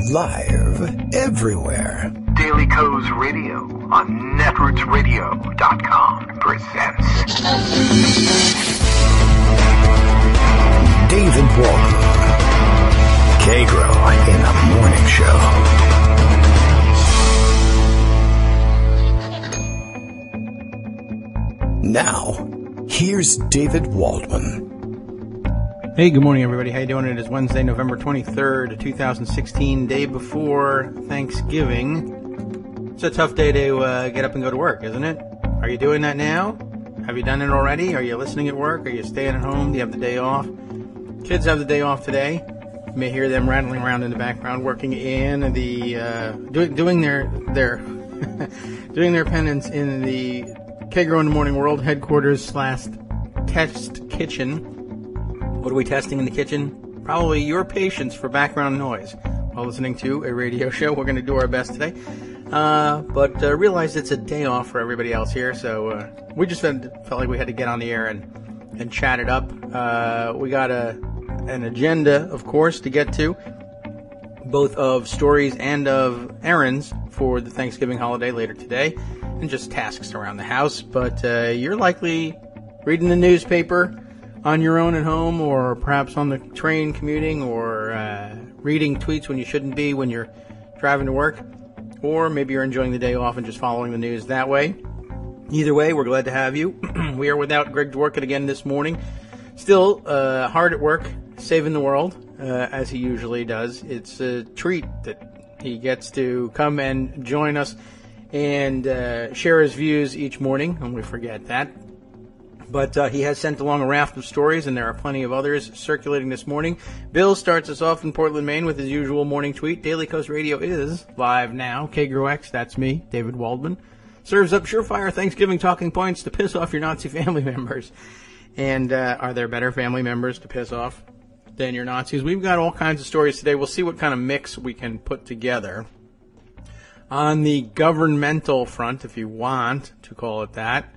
Live everywhere. Daily Kos Radio on netrootsradio.com presents David Waldman. Kagro in the Morning Show. Now, here's David Waldman. Hey, good morning, everybody. How you doing? It is Wednesday, November 23rd, 2016, day before Thanksgiving. It's a tough day to get up and go to work, isn't it? Are you doing that now? Have you done it already? Are you listening at work? Are you staying at home? Do you have the day off? Kids have the day off today. You may hear them rattling around in the background, working in the doing their doing their penance in the Kagro in the Morning World headquarters / test kitchen. What are we testing in the kitchen? Probably your patience for background noise while listening to a radio show. We're going to do our best today. But realize it's a day off for everybody else here, so we just felt like we had to get on the air and chat it up. We got an agenda, of course, to get to, both of stories and of errands for the Thanksgiving holiday later today, and just tasks around the house. But you're likely reading the newspaper on your own at home, or perhaps on the train commuting, or reading tweets when you shouldn't be when you're driving to work, or maybe you're enjoying the day off and just following the news that way. Either way, we're glad to have you. We are without Greg Dworkin again this morning. Still hard at work, saving the world, as he usually does. It's a treat that he gets to come and join us and share his views each morning, and we forget that. But he has sent along a raft of stories, and there are plenty of others circulating this morning. Bill starts us off in Portland, Maine, with his usual morning tweet. Daily Kos Radio is live now. Kagro X, that's me, David Waldman, serves up surefire Thanksgiving talking points to piss off your Nazi family members. And are there better family members to piss off than your Nazis? We've got all kinds of stories today. We'll see what kind of mix we can put together. On the governmental front, if you want to call it that,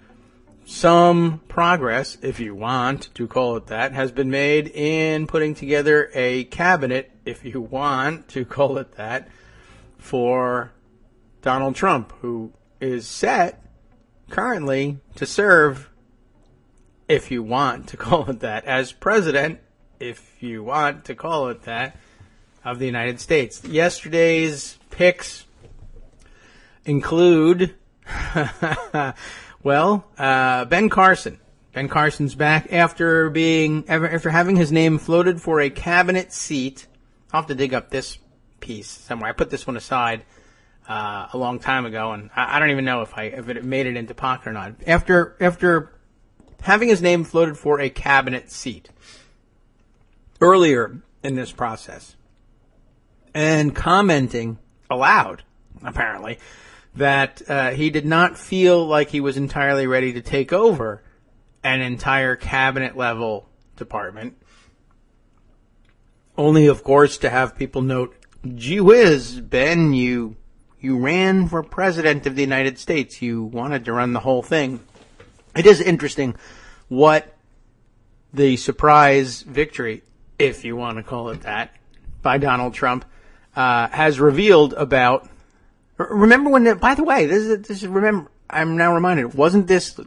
some progress, if you want to call it that, has been made in putting together a cabinet, if you want to call it that, for Donald Trump, who is set currently to serve, if you want to call it that, as president, if you want to call it that, of the United States. Yesterday's picks include Ben Carson. Ben Carson's back after having his name floated for a cabinet seat. I'll have to dig up this piece somewhere. I put this one aside a long time ago, and I don't even know if it made it into pocket or not. After having his name floated for a cabinet seat earlier in this process, and commenting aloud, apparently, that he did not feel like he was entirely ready to take over an entire cabinet-level department. Only, of course, to have people note, gee whiz, Ben, you ran for president of the United States. You wanted to run the whole thing. It is interesting what the surprise victory, if you want to call it that, by Donald Trump has revealed about. Remember when? By the way, remember. I'm now reminded. Wasn't this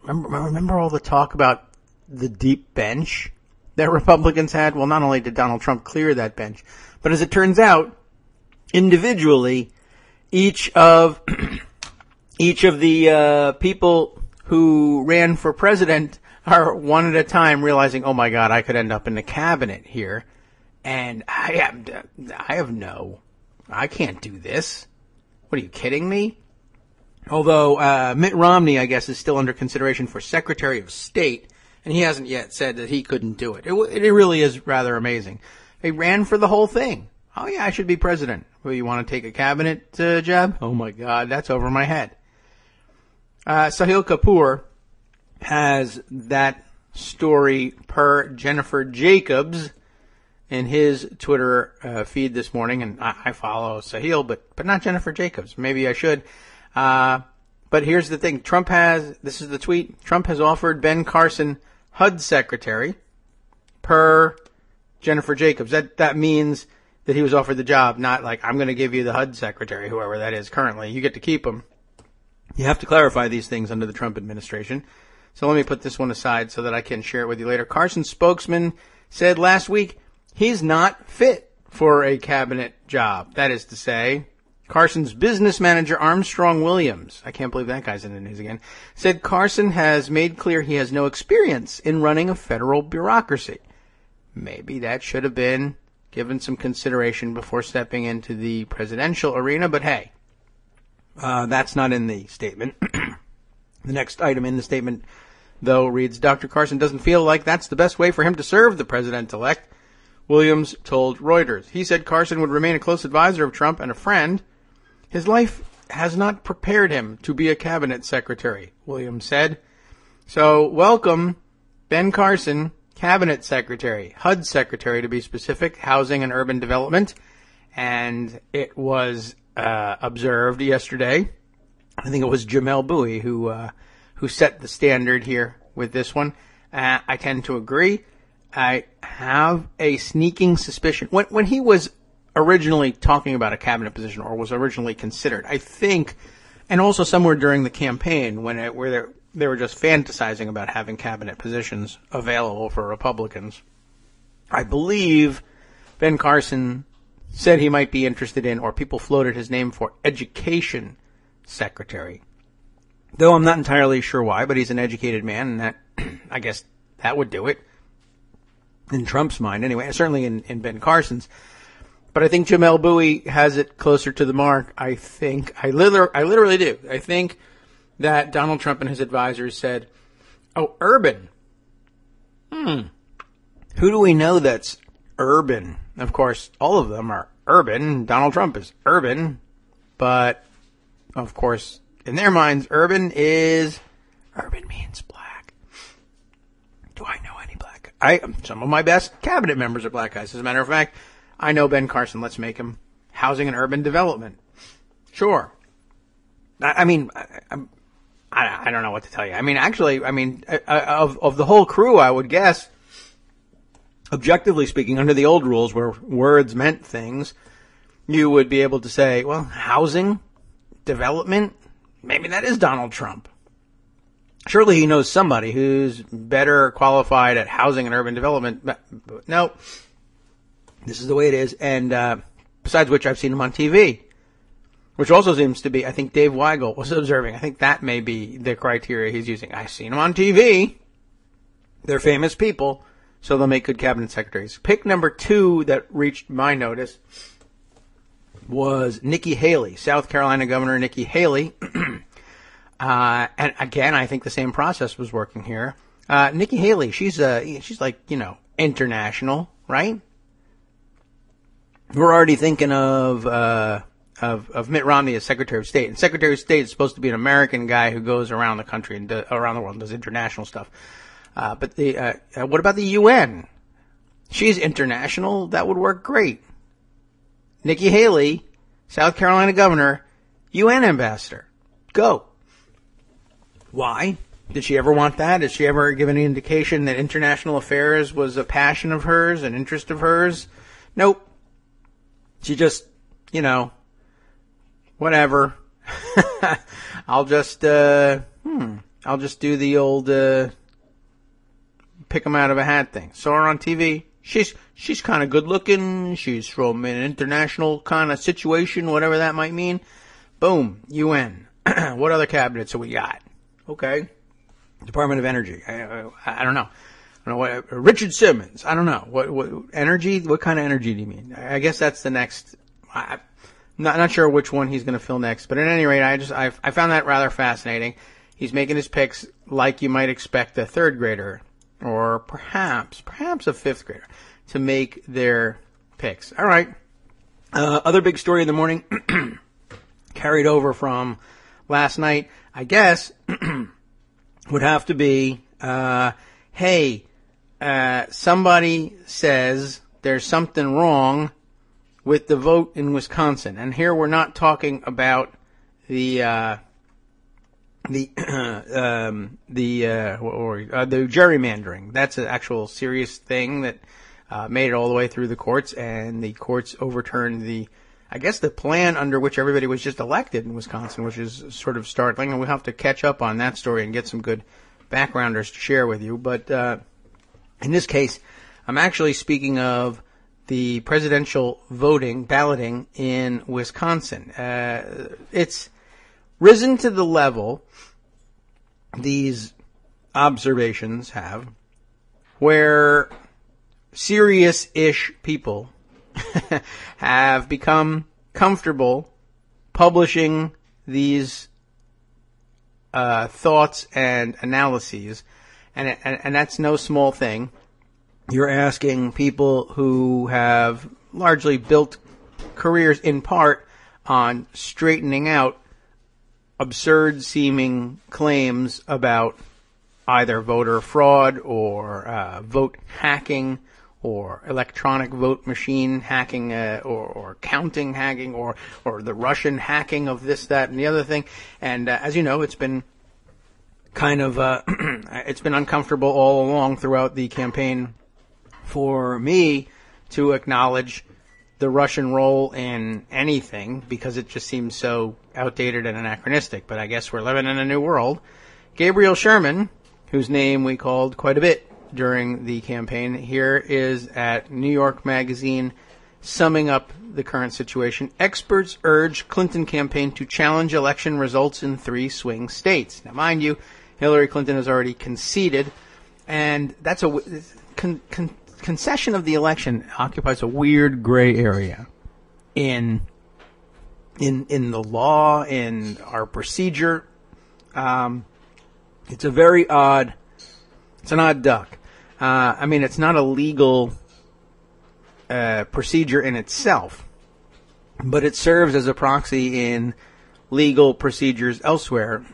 remember all the talk about the deep bench that Republicans had? Well, not only did Donald Trump clear that bench, but as it turns out, individually, each of the people who ran for president are one at a time realizing, oh my God, I could end up in the cabinet here, and I can't do this. What are you kidding me? Although Mitt Romney, I guess, is still under consideration for Secretary of State, and he hasn't yet said that he couldn't do it. It really is rather amazing. He ran for the whole thing. Oh yeah, I should be president. Well, you want to take a cabinet job? Oh my God, that's over my head. Sahil Kapoor has that story per Jennifer Jacobs in his Twitter feed this morning, and I follow Sahil, but not Jennifer Jacobs. Maybe I should. But here's the thing. This is the tweet, Trump has offered Ben Carson HUD secretary per Jennifer Jacobs. That means that he was offered the job, not like, I'm going to give you the HUD secretary, whoever that is currently. You get to keep him. You have to clarify these things under the Trump administration. So let me put this one aside so that I can share it with you later. Carson's spokesman said last week he's not fit for a cabinet job. That is to say, Carson's business manager, Armstrong Williams, I can't believe that guy's in the news again, said Carson has made clear he has no experience in running a federal bureaucracy. Maybe that should have been given some consideration before stepping into the presidential arena, but hey, that's not in the statement. The next item in the statement, though, reads, Dr. Carson doesn't feel like that's the best way for him to serve the president-elect, Williams told Reuters. He said Carson would remain a close advisor of Trump and a friend. His life has not prepared him to be a cabinet secretary, Williams said. So, welcome, Ben Carson, cabinet secretary, HUD secretary to be specific, Housing and Urban Development. And it was observed yesterday. I think it was Jamel Bowie who set the standard here with this one. I tend to agree. I have a sneaking suspicion. When he was originally talking about a cabinet position, or was originally considered, I think, and also somewhere during the campaign where they were just fantasizing about having cabinet positions available for Republicans, I believe Ben Carson said he might be interested in, or people floated his name for, education secretary. Though I'm not entirely sure why, but he's an educated man, and that, I guess that would do it. In Trump's mind, anyway. Certainly in Ben Carson's. But I think Jamel Bowie has it closer to the mark. I literally do. I think that Donald Trump and his advisors said, oh, urban. Who do we know that's urban? Of course, all of them are urban. Donald Trump is urban. But, of course, in their minds, urban means black. Do I know any black? Some of my best cabinet members are black guys. As a matter of fact, I know Ben Carson. Let's make him Housing and Urban Development. Sure. I don't know what to tell you. Of the whole crew, I would guess, objectively speaking, under the old rules where words meant things, you would be able to say, well, housing, development, maybe that is Donald Trump. Surely he knows somebody who's better qualified at housing and urban development. But no, this is the way it is. And besides which, I've seen him on TV, which also seems to be, I think Dave Weigel was observing. I think that may be the criteria he's using. I've seen him on TV. They're famous people, so they'll make good cabinet secretaries. Pick number 2 that reached my notice was Nikki Haley, South Carolina Governor Nikki Haley. And again, I think the same process was working here. Nikki Haley, she's like, international, right? We're already thinking of Mitt Romney as Secretary of State. And Secretary of State is supposed to be an American guy who goes around the country and around the world and does international stuff. But what about the UN? She's international. That would work great. Nikki Haley, South Carolina Governor, UN Ambassador. Go. Why? Did she ever want that? Did she ever give any indication that international affairs was a passion of hers, an interest of hers? Nope. She just, whatever. I'll just do the old, pick 'em out of a hat thing. Saw her on TV. She's kind of good looking. She's from an international kind of situation, whatever that might mean. Boom. UN. What other cabinets have we got? Okay. Department of Energy. I don't know. I don't know what, Richard Simmons. I don't know. What energy? What kind of energy do you mean? I guess that's the next. I'm not sure which one he's going to fill next. But at any rate, I found that rather fascinating. He's making his picks like you might expect a third grader, or perhaps a fifth grader, to make their picks. All right. Other big story in the morning, carried over from last night, I guess, would have to be, somebody says there's something wrong with the vote in Wisconsin. And here we're not talking about the gerrymandering. That's an actual serious thing that made it all the way through the courts, and the courts overturned the plan under which everybody was just elected in Wisconsin, which is sort of startling, and we'll have to catch up on that story and get some good backgrounders to share with you. But in this case, I'm actually speaking of the presidential balloting in Wisconsin. It's risen to the level, these observations have, where serious-ish people have become comfortable publishing these thoughts and analyses, and that's no small thing. You're asking people who have largely built careers in part on straightening out absurd-seeming claims about either voter fraud or vote hacking or electronic vote machine hacking or counting hacking or the Russian hacking of this, that, and the other thing. And as you know, it's been kind of it's been uncomfortable all along throughout the campaign for me to acknowledge the Russian role in anything because it just seems so outdated and anachronistic. But I guess we're living in a new world. Gabriel Sherman, whose name we called quite a bit during the campaign, here is at New York Magazine summing up the current situation. Experts urge Clinton campaign to challenge election results in 3 swing states. Now, mind you, Hillary Clinton has already conceded, and that's a concession of the election occupies a weird gray area in the law, in our procedure. It's a very odd. It's an odd duck. It's not a legal procedure in itself, but it serves as a proxy in legal procedures elsewhere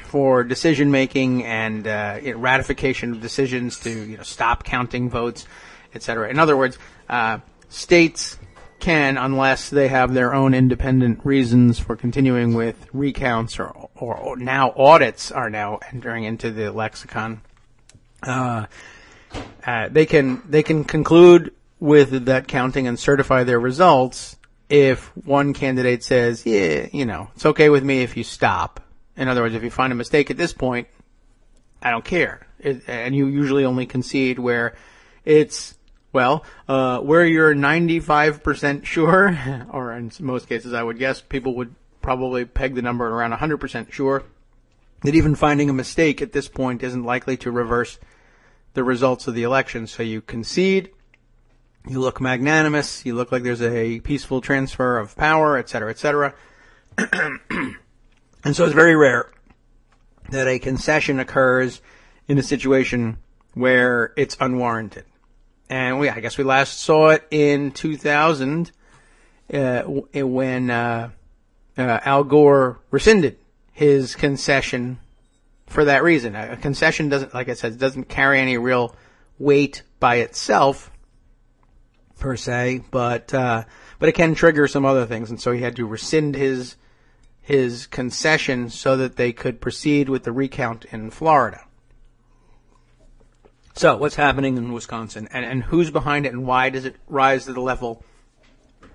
for decision making and ratification of decisions to stop counting votes, etc. In other words, states can, unless they have their own independent reasons for continuing with recounts or now audits are now entering into the lexicon. They can conclude with that counting and certify their results if one candidate says, it's okay with me if you stop. In other words, if you find a mistake at this point, I don't care. And you usually only concede where it's, where you're 95% sure, or in most cases I would guess people would probably peg the number at around 100% sure, that even finding a mistake at this point isn't likely to reverse the results of the election. So you concede, you look magnanimous, you look like there's a peaceful transfer of power, et cetera, et cetera. And so it's very rare that a concession occurs in a situation where it's unwarranted. And I guess we last saw it in 2000 when Al Gore rescinded his concession for that reason. A concession doesn't, like I said, doesn't carry any real weight by itself, per se, but it can trigger some other things, and so he had to rescind his concession so that they could proceed with the recount in Florida. So, what's happening in Wisconsin, and who's behind it, and why does it rise to the level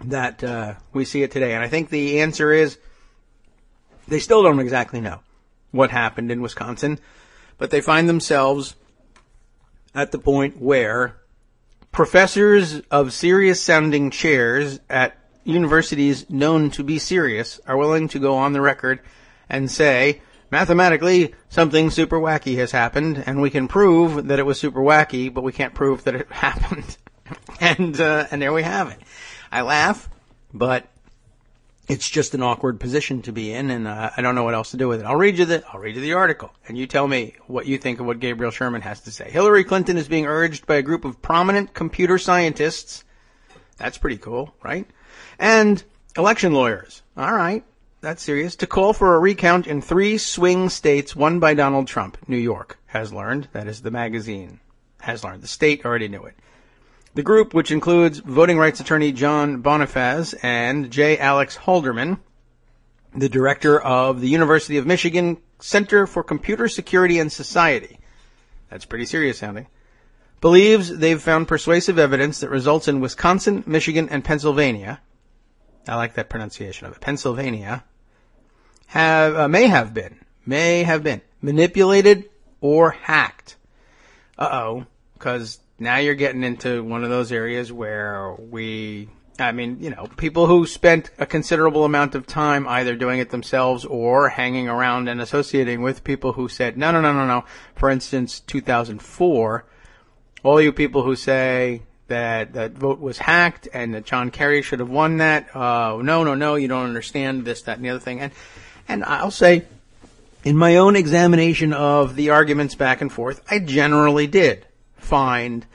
that we see it today? And I think the answer is they still don't exactly know what happened in Wisconsin, but they find themselves at the point where professors of serious-sounding chairs at universities known to be serious are willing to go on the record and say, mathematically, something super wacky has happened, and we can prove that it was super wacky, but we can't prove that it happened. And there we have it. I laugh, but it's just an awkward position to be in, and I don't know what else to do with it. I'll read you the article, and you tell me what you think of what Gabriel Sherman has to say. Hillary Clinton is being urged by a group of prominent computer scientists. That's pretty cool, right? And election lawyers. All right, that's serious. To call for a recount in 3 swing states won by Donald Trump. New York has learned. That is, the magazine has learned. The state already knew it. The group, which includes voting rights attorney John Bonifaz and J. Alex Halderman, the director of the University of Michigan Center for Computer Security and Society. That's pretty serious sounding. believes they've found persuasive evidence that results in Wisconsin, Michigan, and Pennsylvania, I like that pronunciation of it, Pennsylvania, may have been manipulated or hacked. Because now you're getting into one of those areas where people who spent a considerable amount of time either doing it themselves or hanging around and associating with people who said, no. For instance, 2004, all you people who say that vote was hacked and that John Kerry should have won that, no, you don't understand this, that, and the other thing. And I'll say, in my own examination of the arguments back and forth, I generally did find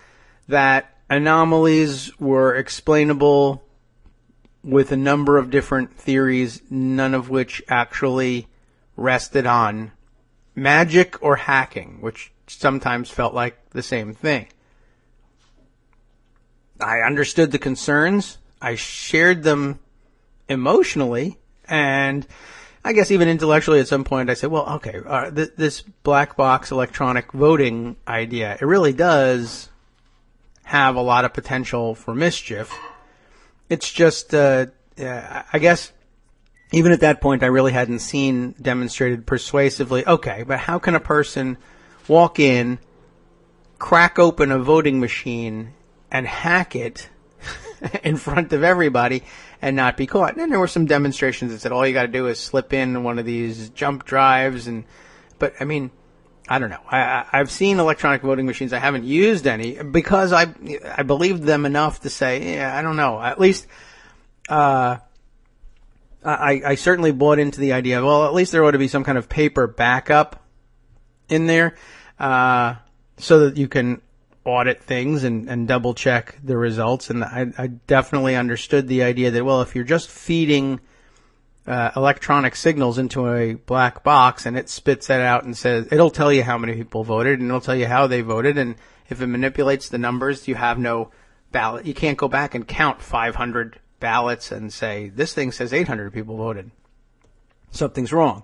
that anomalies were explainable with a number of different theories, none of which actually rested on magic or hacking, which sometimes felt like the same thing. I understood the concerns. I shared them emotionally, and I guess even intellectually at some point I said, well, okay, this black box electronic voting idea, it really does have a lot of potential for mischief. It's just, I guess, even at that point I really hadn't seen demonstrated persuasively, okay, but how can a person walk in, crack open a voting machine, and hack it in front of everybody and not be caught? And there were some demonstrations that said all you got to do is slip in one of these jump drives, but I mean, I don't know. I've seen electronic voting machines. I haven't used any because I believed them enough to say, yeah, I don't know. At least I certainly bought into the idea of, well, at least there ought to be some kind of paper backup in there so that you can audit things and double check the results. And I definitely understood the idea that, well, if you're just feeding electronic signals into a black box and it spits that out and says, it'll tell you how many people voted and it'll tell you how they voted, and if it manipulates the numbers, you have no ballot. You can't go back and count 500 ballots and say, this thing says 800 people voted. Something's wrong.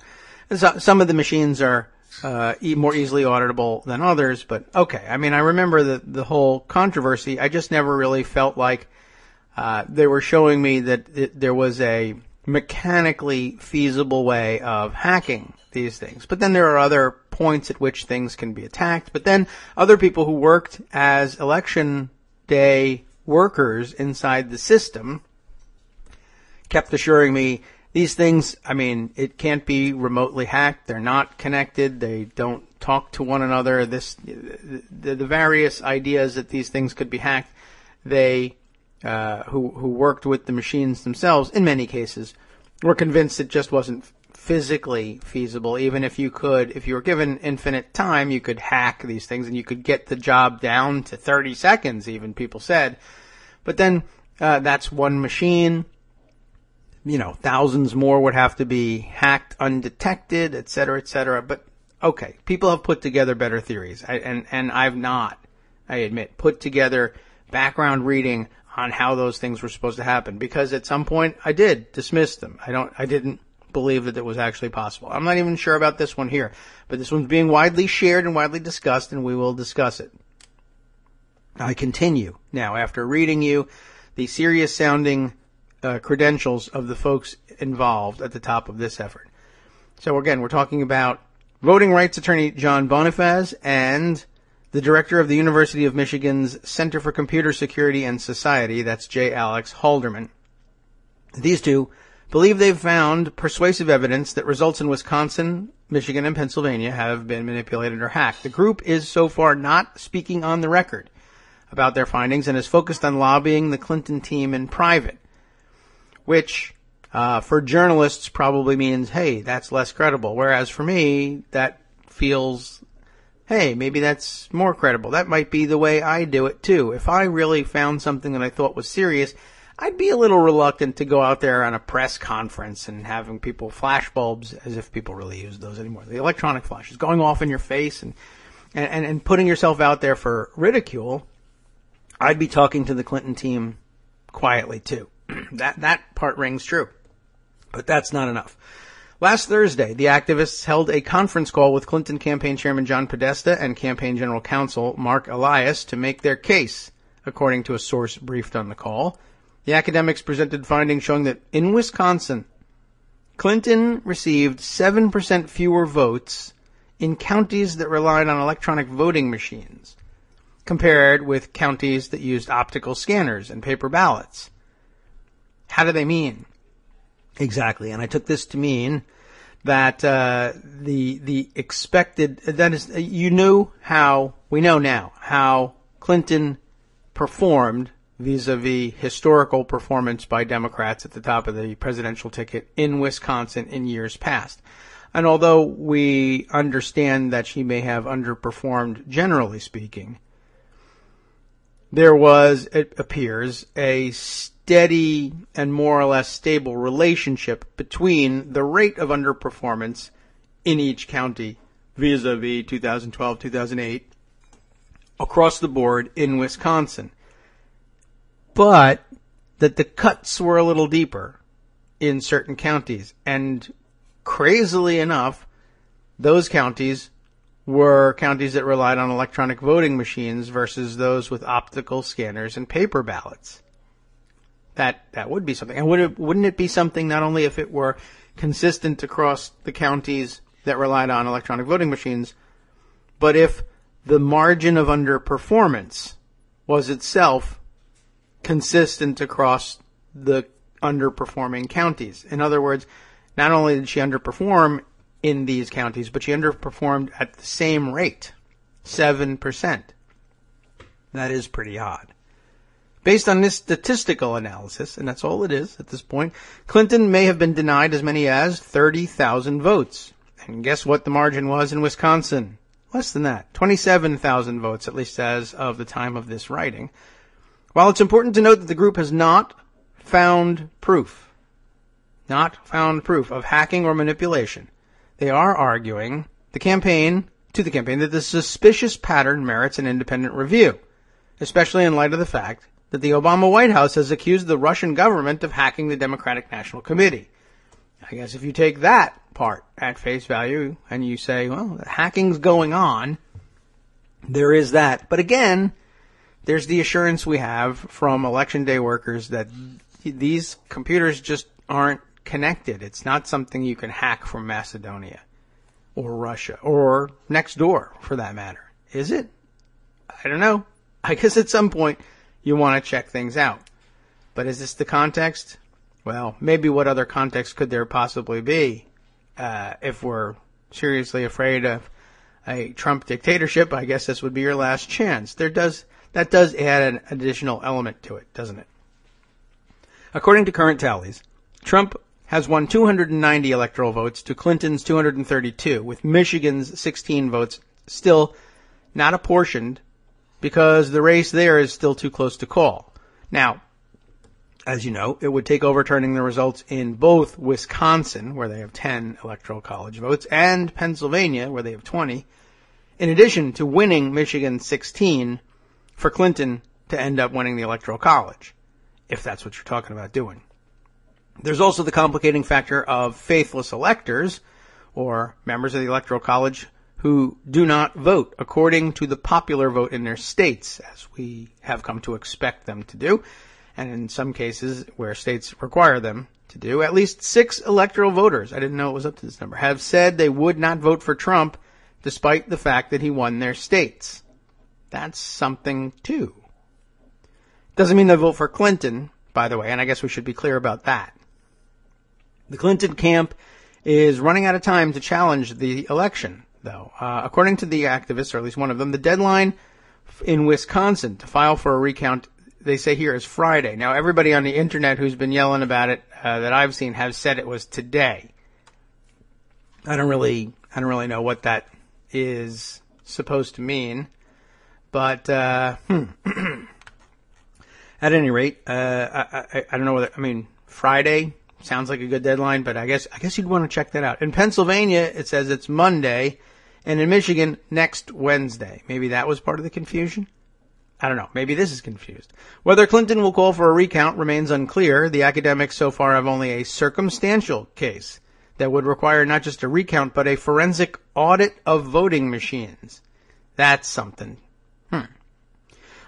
And so, some of the machines are more easily auditable than others, but okay. I mean, I remember the whole controversy. I just never really felt like they were showing me that there was a mechanically feasible way of hacking these things. But then there are other points at which things can be attacked. But then other people who worked as election day workers inside the system kept assuring me these things, I mean, it can't be remotely hacked. They're not connected. They don't talk to one another. The various ideas that these things could be hacked, they who worked with the machines themselves, in many cases, were convinced it just wasn't physically feasible. Even if you were given infinite time, you could hack these things and you could get the job down to 30 seconds, even people said. But then that's one machine. Thousands more would have to be hacked undetected, et cetera, et cetera. But okay, people have put together better theories, and I've not, I admit, put together background reading on how those things were supposed to happen, because at some point I did dismiss them. I didn't believe that it was actually possible. I'm not even sure about this one here, but this one's being widely shared and widely discussed, and we will discuss it. I continue now after reading you the serious sounding credentials of the folks involved at the top of this effort. So again, we're talking about voting rights attorney John Bonifaz and the director of the University of Michigan's Center for Computer Security and Society, that's J. Alex Halderman. These two believe they've found persuasive evidence that results in Wisconsin, Michigan, and Pennsylvania have been manipulated or hacked. The group is so far not speaking on the record about their findings and is focused on lobbying the Clinton team in private, which for journalists probably means, hey, that's less credible. Whereas for me, that feels, hey, maybe that's more credible. That might be the way I do it too. If I really found something that I thought was serious, I'd be a little reluctant to go out there on a press conference and having people flash bulbs, as if people really use those anymore. The electronic flashes going off in your face and putting yourself out there for ridicule. I'd be talking to the Clinton team quietly too. That part rings true. But that's not enough. Last Thursday, the activists held a conference call with Clinton campaign chairman John Podesta and campaign general counsel Mark Elias to make their case, according to a source briefed on the call. The academics presented findings showing that in Wisconsin, Clinton received 7% fewer votes in counties that relied on electronic voting machines, compared with counties that used optical scanners and paper ballots. How do they mean? Exactly, and I took this to mean that the expected, that is, we know now how Clinton performed vis-a-vis historical performance by Democrats at the top of the presidential ticket in Wisconsin in years past. And although we understand that she may have underperformed, generally speaking, there was, it appears, a steady and more or less stable relationship between the rate of underperformance in each county vis-a-vis 2012, 2008 across the board in Wisconsin. But that the cuts were a little deeper in certain counties. And crazily enough, those counties were counties that relied on electronic voting machines versus those with optical scanners and paper ballots. That would be something. And wouldn't it be something not only if it were consistent across the counties that relied on electronic voting machines, but if the margin of underperformance was itself consistent across the underperforming counties. In other words, not only did she underperform in these counties, but she underperformed at the same rate, 7%. That is pretty odd. Based on this statistical analysis, and that's all it is at this point, Clinton may have been denied as many as 30,000 votes. And guess what the margin was in Wisconsin? Less than that, 27,000 votes, at least as of the time of this writing. While it's important to note that the group has not found proof of hacking or manipulation, they are arguing the campaign that the suspicious pattern merits an independent review, especially in light of the fact that the Obama White House has accused the Russian government of hacking the Democratic National Committee. I guess if you take that part at face value and you say, well, hacking's going on, there is that. But again, there's the assurance we have from election day workers that these computers just aren't connected. It's not something you can hack from Macedonia or Russia or next door, for that matter. Is it? I don't know. I guess at some point you want to check things out. But is this the context? Well, maybe what other context could there possibly be if we're seriously afraid of a Trump dictatorship? I guess this would be your last chance. That does add an additional element to it, doesn't it? According to current tallies, Trump has won 290 electoral votes to Clinton's 232, with Michigan's 16 votes still not apportioned because the race there is still too close to call. Now, as you know, it would take overturning the results in both Wisconsin, where they have 10 electoral college votes, and Pennsylvania, where they have 20, in addition to winning Michigan's 16, for Clinton to end up winning the electoral college, if that's what you're talking about doing. There's also the complicating factor of faithless electors, or members of the electoral college, who do not vote according to the popular vote in their states, as we have come to expect them to do, and in some cases where states require them to do. At least 6 electoral voters, I didn't know it was up to this number, have said they would not vote for Trump despite the fact that he won their states. That's something, too. Doesn't mean they'll vote for Clinton, by the way, and I guess we should be clear about that. The Clinton camp is running out of time to challenge the election, though. According to the activists, or at least one of them, the deadline in Wisconsin to file for a recount, they say here, is Friday. Now, everybody on the internet who's been yelling about it that I've seen have said it was today. I don't really know what that is supposed to mean, but at any rate, I don't know whether, Friday sounds like a good deadline, but I guess you'd want to check that out. In Pennsylvania, it says it's Monday, and in Michigan, next Wednesday. Maybe that was part of the confusion? I don't know. Maybe this is confused. Whether Clinton will call for a recount remains unclear. The academics so far have only a circumstantial case that would require not just a recount, but a forensic audit of voting machines. That's something.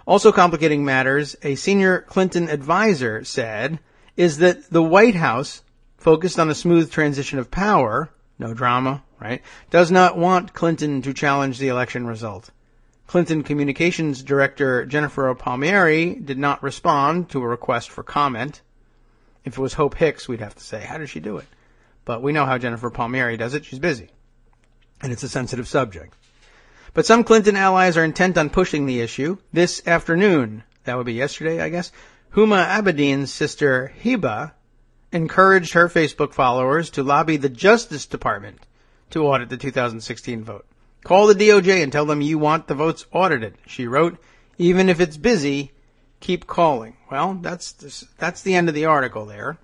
Also complicating matters, a senior Clinton advisor said, is that the White House, focused on a smooth transition of power, no drama, right, does not want Clinton to challenge the election result. Clinton Communications Director Jennifer Palmieri did not respond to a request for comment. If it was Hope Hicks, we'd have to say, how does she do it? But we know how Jennifer Palmieri does it. She's busy. And it's a sensitive subject. But some Clinton allies are intent on pushing the issue. This afternoon, that would be yesterday, I guess, Huma Abedin's sister Hiba encouraged her Facebook followers to lobby the Justice Department to audit the 2016 vote. Call the DOJ and tell them you want the votes audited, she wrote. Even if it's busy, keep calling. Well, that's the end of the article there.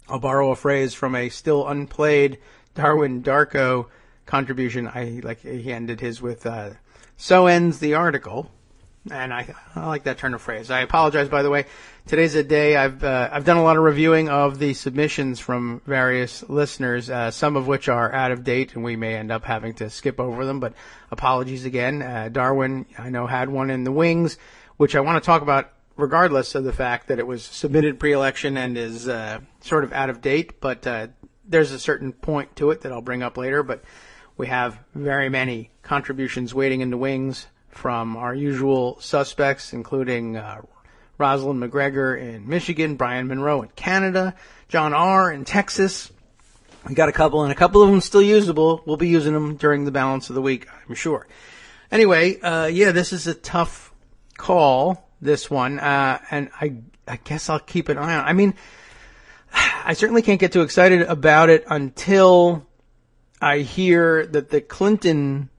I'll borrow a phrase from a still unplayed Darwin Darko contribution. He ended his with, so ends the article. And I like that turn of phrase. I apologize, by the way. Today's a day I've done a lot of reviewing of the submissions from various listeners, some of which are out of date, and we may end up having to skip over them. But apologies again. Darwin, I know, had one in the wings, which I want to talk about regardless of the fact that it was submitted pre-election and is sort of out of date. But there's a certain point to it that I'll bring up later. But we have very many contributions waiting in the wings from our usual suspects, including Rosalind McGregor in Michigan, Brian Monroe in Canada, John R. in Texas. We got a couple, and a couple of them still usable. We'll be using them during the balance of the week, I'm sure. Anyway, this is a tough call, this one, and I guess I'll keep an eye on it. I mean, I certainly can't get too excited about it until I hear that the Clinton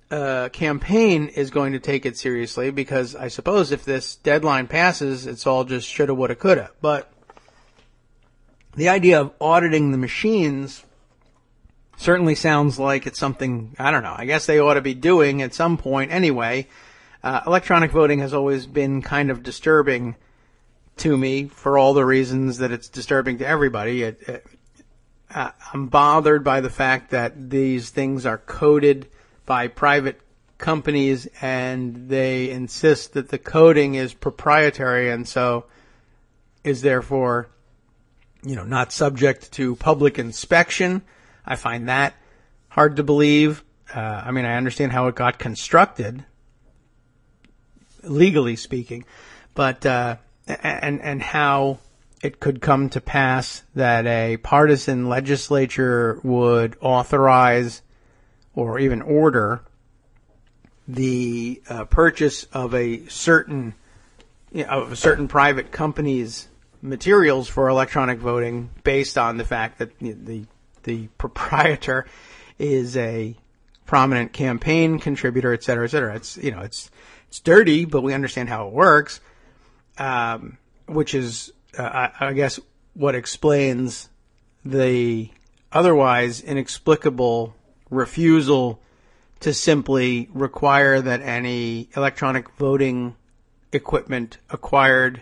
campaign is going to take it seriously, because I suppose if this deadline passes, it's all just shoulda, woulda, coulda. But the idea of auditing the machines certainly sounds like it's something, I don't know, I guess they ought to be doing at some point anyway. Electronic voting has always been kind of disturbing to me for all the reasons that it's disturbing to everybody. I'm bothered by the fact that these things are coded by private companies, and they insist that the coding is proprietary and so is therefore, not subject to public inspection. I find that hard to believe. I understand how it got constructed, legally speaking, but and how it could come to pass that a partisan legislature would authorize or even order the purchase of a certain private company's materials for electronic voting based on the fact that the proprietor is a prominent campaign contributor, et cetera, et cetera. It's dirty, but we understand how it works, which is I guess what explains the otherwise inexplicable refusal to simply require that any electronic voting equipment acquired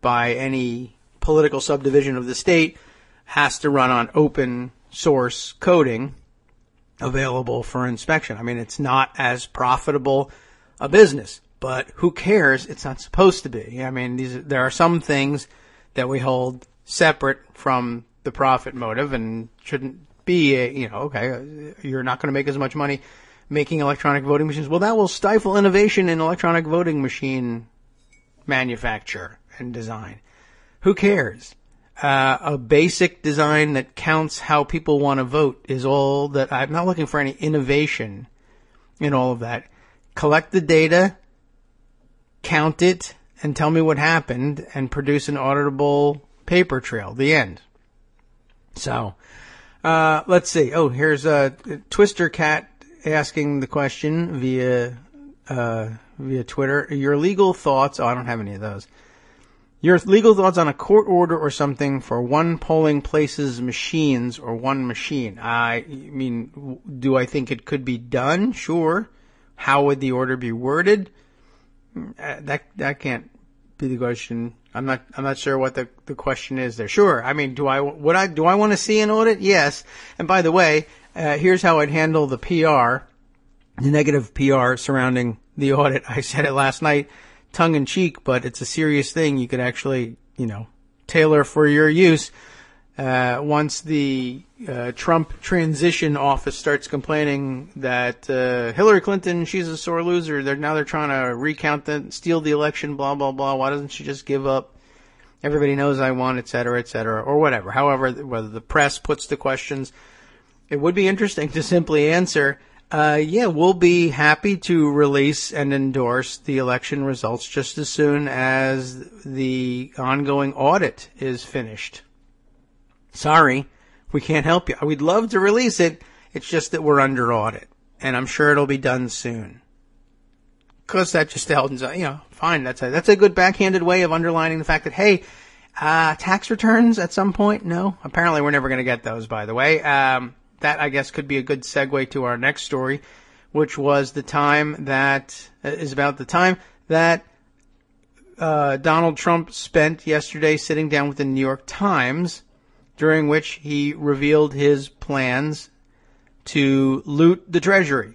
by any political subdivision of the state has to run on open source coding available for inspection. I mean, it's not as profitable a business, but who cares? It's not supposed to be. I mean, there are some things that we hold separate from the profit motive and shouldn't be, you're not going to make as much money making electronic voting machines. Well, that will stifle innovation in electronic voting machine manufacture and design. Who cares? A basic design that counts how people want to vote is all that. I'm not looking for any innovation in all of that. Collect the data, count it, and tell me what happened, and produce an auditable paper trail. The end. So, let's see. Oh, here's Twister Cat asking the question via Twitter. Your legal thoughts. Oh, I don't have any of those. Your legal thoughts on a court order or something for one polling place's machines or one machine. I mean, do I think it could be done? Sure. How would the order be worded? That can't be the question. I'm not sure what the question is there. Sure. I mean, do I want to see an audit? Yes. And by the way, here's how I'd handle the PR, the negative PR surrounding the audit. I said it last night, tongue in cheek, but it's a serious thing. You could actually, tailor for your use. Once the Trump transition office starts complaining that Hillary Clinton, she's a sore loser. They're trying to recount steal the election, blah blah blah. Why doesn't she just give up? Everybody knows I won, et cetera, or whatever. However, whether the press puts the questions, it would be interesting to simply answer. Yeah, we'll be happy to release and endorse the election results just as soon as the ongoing audit is finished. Sorry, we can't help you. We'd love to release it. It's just that we're under audit, and I'm sure it'll be done soon. Because that just helps, fine. That's a good backhanded way of underlining the fact that, hey, tax returns at some point? No, apparently we're never going to get those, by the way. That, I guess, could be a good segue to our next story, which was about the time that Donald Trump spent yesterday sitting down with the New York Times, during which he revealed his plans to loot the Treasury,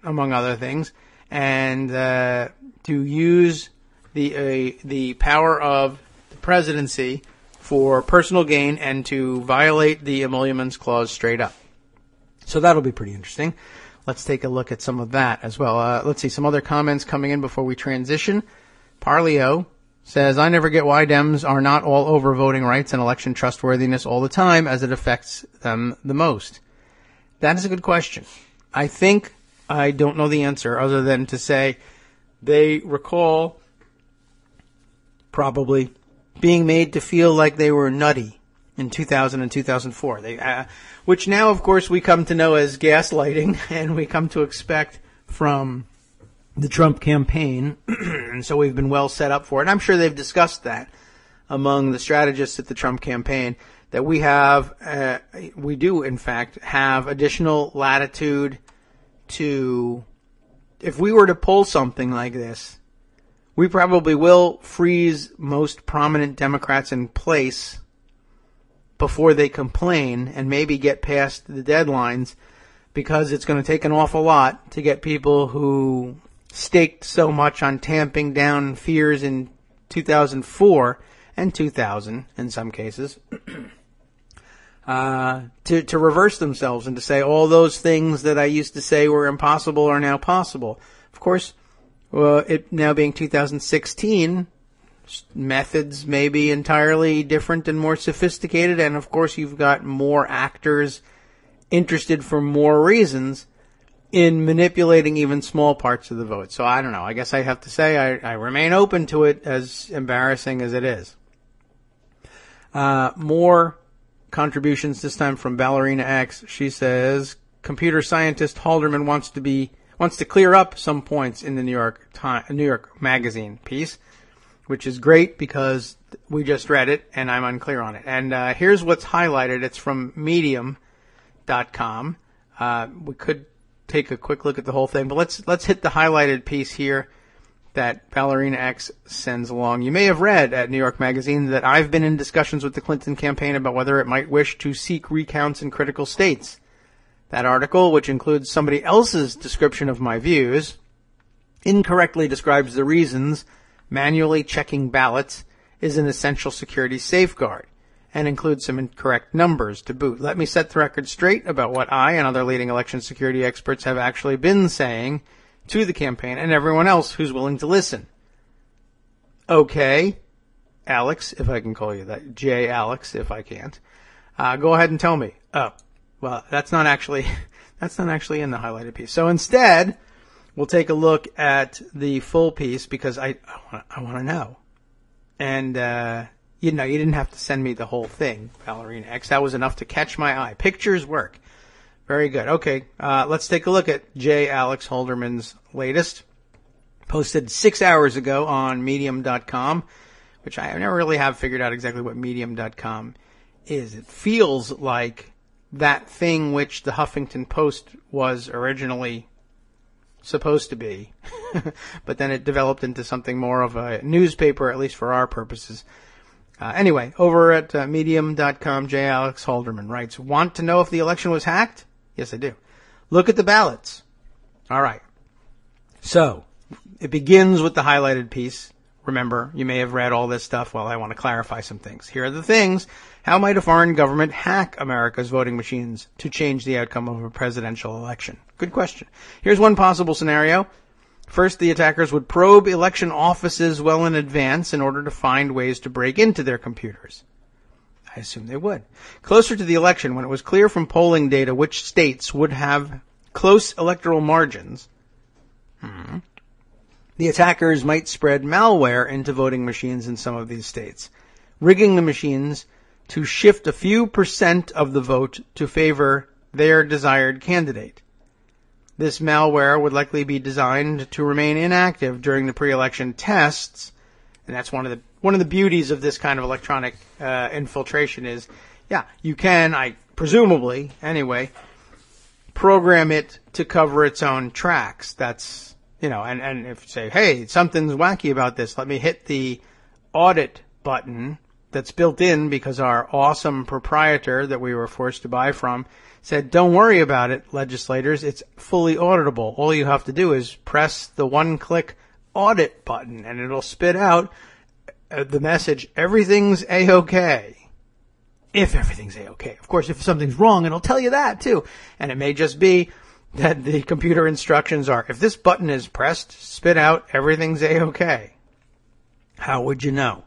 among other things, and to use the power of the presidency for personal gain and to violate the emoluments clause straight up. So that'll be pretty interesting. Let's take a look at some of that as well. Let's see some other comments coming in before we transition. Parlio says, I never get why Dems are not all over voting rights and election trustworthiness all the time as it affects them the most. That is a good question. I think I don't know the answer other than to say they recall probably being made to feel like they were nutty in 2000 and 2004. Which now, of course, we come to know as gaslighting, and we come to expect from the Trump campaign, and so we've been well set up for it. And I'm sure they've discussed that among the strategists at the Trump campaign, that we do, in fact, have additional latitude to, if we were to pull something like this, we probably will freeze most prominent Democrats in place before they complain and maybe get past the deadlines, because it's going to take an awful lot to get people who staked so much on tamping down fears in 2004 and 2000 in some cases to reverse themselves and to say all those things that I used to say were impossible are now possible. Of course, it now being 2016, methods may be entirely different and more sophisticated, and of course you've got more actors interested for more reasons in manipulating even small parts of the vote. So I don't know. I guess I have to say I remain open to it, as embarrassing as it is. More contributions, this time from Ballerina X. She says, computer scientist Halderman wants to clear up some points in the New York Magazine piece, which is great because we just read it and I'm unclear on it. And here's what's highlighted. It's from Medium.com. We could take a quick look at the whole thing, but let's hit the highlighted piece here that Ballerina X sends along. You may have read at New York Magazine that I've been in discussions with the Clinton campaign about whether it might wish to seek recounts in critical states. That article, which includes somebody else's description of my views, incorrectly describes the reasons manually checking ballots is an essential security safeguard, and includes some incorrect numbers to boot. Let me set the record straight about what I and other leading election security experts have actually been saying to the campaign and everyone else who's willing to listen. Okay, Alex, if I can call you that. J. Alex, if I can't. Go ahead and tell me. Oh, well, that's not actually in the highlighted piece. So instead, we'll take a look at the full piece because I want to know. And, you didn't have to send me the whole thing, Ballerina X. That was enough to catch my eye. Pictures work. Very good. Okay, let's take a look at J. Alex Halderman's latest. Posted 6 hours ago on Medium.com, which I never really have figured out exactly what Medium.com is. It feels like that thing which the Huffington Post was originally supposed to be, but then it developed into something more of a newspaper, at least for our purposes. Anyway, over at medium.com, J. Alex Halderman writes, want to know if the election was hacked? Yes, I do. Look at the ballots. All right. So, it begins with the highlighted piece. Remember, you may have read all this stuff. Well, I want to clarify some things. Here are the things. How might a foreign government hack America's voting machines to change the outcome of a presidential election? Good question. Here's one possible scenario. First, the attackers would probe election offices well in advance in order to find ways to break into their computers. I assume they would. Closer to the election, when it was clear from polling data which states would have close electoral margins, the attackers might spread malware into voting machines in some of these states, rigging the machines to shift a few % of the vote to favor their desired candidate. This malware would likely be designed to remain inactive during the pre-election tests, and that's one of the beauties of this kind of electronic infiltration is, you can, presumably anyway, program it to cover its own tracks. That's, and if you say, hey, something's wacky about this, let me hit the audit button that's built in because our awesome proprietor that we were forced to buy from said, don't worry about it, legislators. It's fully auditable. All you have to do is press the one-click audit button, and it'll spit out the message, everything's A-OK. If everything's A-OK. Of course, if something's wrong, it'll tell you that, too. And it may just be that the computer instructions are, if this button is pressed, spit out, everything's A-OK. How would you know?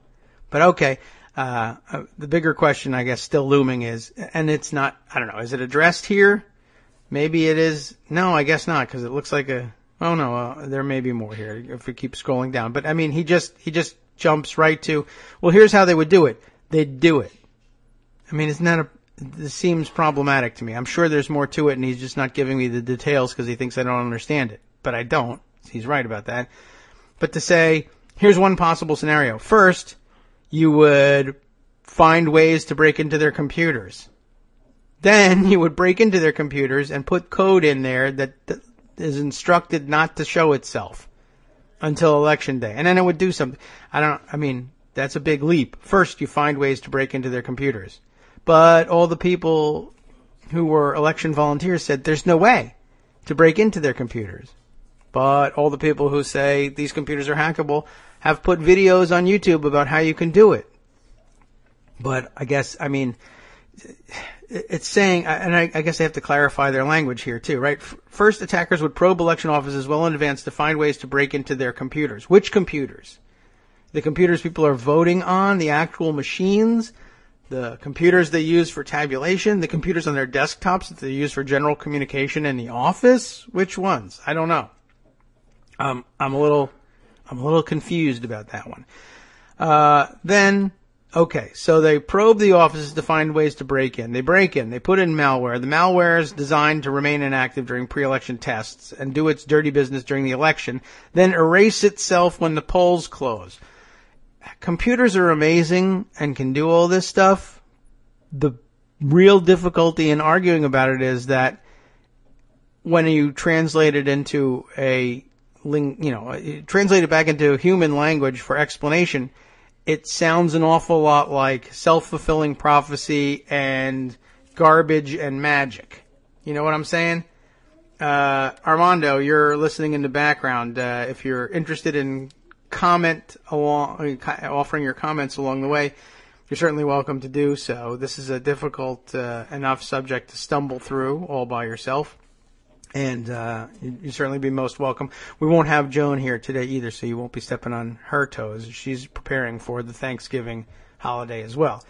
But okay. The bigger question, I guess, still looming is, and it's not, I don't know, is it addressed here? Maybe it is. No, I guess not, because it looks like there may be more here if we keep scrolling down. But I mean, he just jumps right to, well, here's how they would do it. They'd do it. I mean, this seems problematic to me. I'm sure there's more to it, and he's just not giving me the details because he thinks I don't understand it. But I don't. He's right about that. But to say, here's one possible scenario. First, you would find ways to break into their computers. Then you would break into their computers and put code in there that is instructed not to show itself until election day. And then it would do something. That's a big leap. First, you find ways to break into their computers. But all the people who were election volunteers said there's no way to break into their computers. But all the people who say these computers are hackable have put videos on YouTube about how you can do it. But I guess, it's saying, and I guess I have to clarify their language here too, right? First, attackers would probe election offices well in advance to find ways to break into their computers. Which computers? The computers people are voting on, the actual machines, the computers they use for tabulation, the computers on their desktops that they use for general communication in the office? Which ones? I don't know. I'm a little confused about that one. So they probe the offices to find ways to break in. They break in. They put in malware. The malware is designed to remain inactive during pre-election tests and do its dirty business during the election, then erase itself when the polls close. Computers are amazing and can do all this stuff. The real difficulty in arguing about it is that when you translate it into translate it back into human language for explanation, it sounds an awful lot like self-fulfilling prophecy and garbage and magic. You know what I'm saying? Armando, you're listening in the background. If you're interested in offering your comments along the way, you're certainly welcome to do so. This is a difficult enough subject to stumble through all by yourself. And you'd certainly be most welcome. We won't have Joan here today either, so you won't be stepping on her toes. She's preparing for the Thanksgiving holiday as well.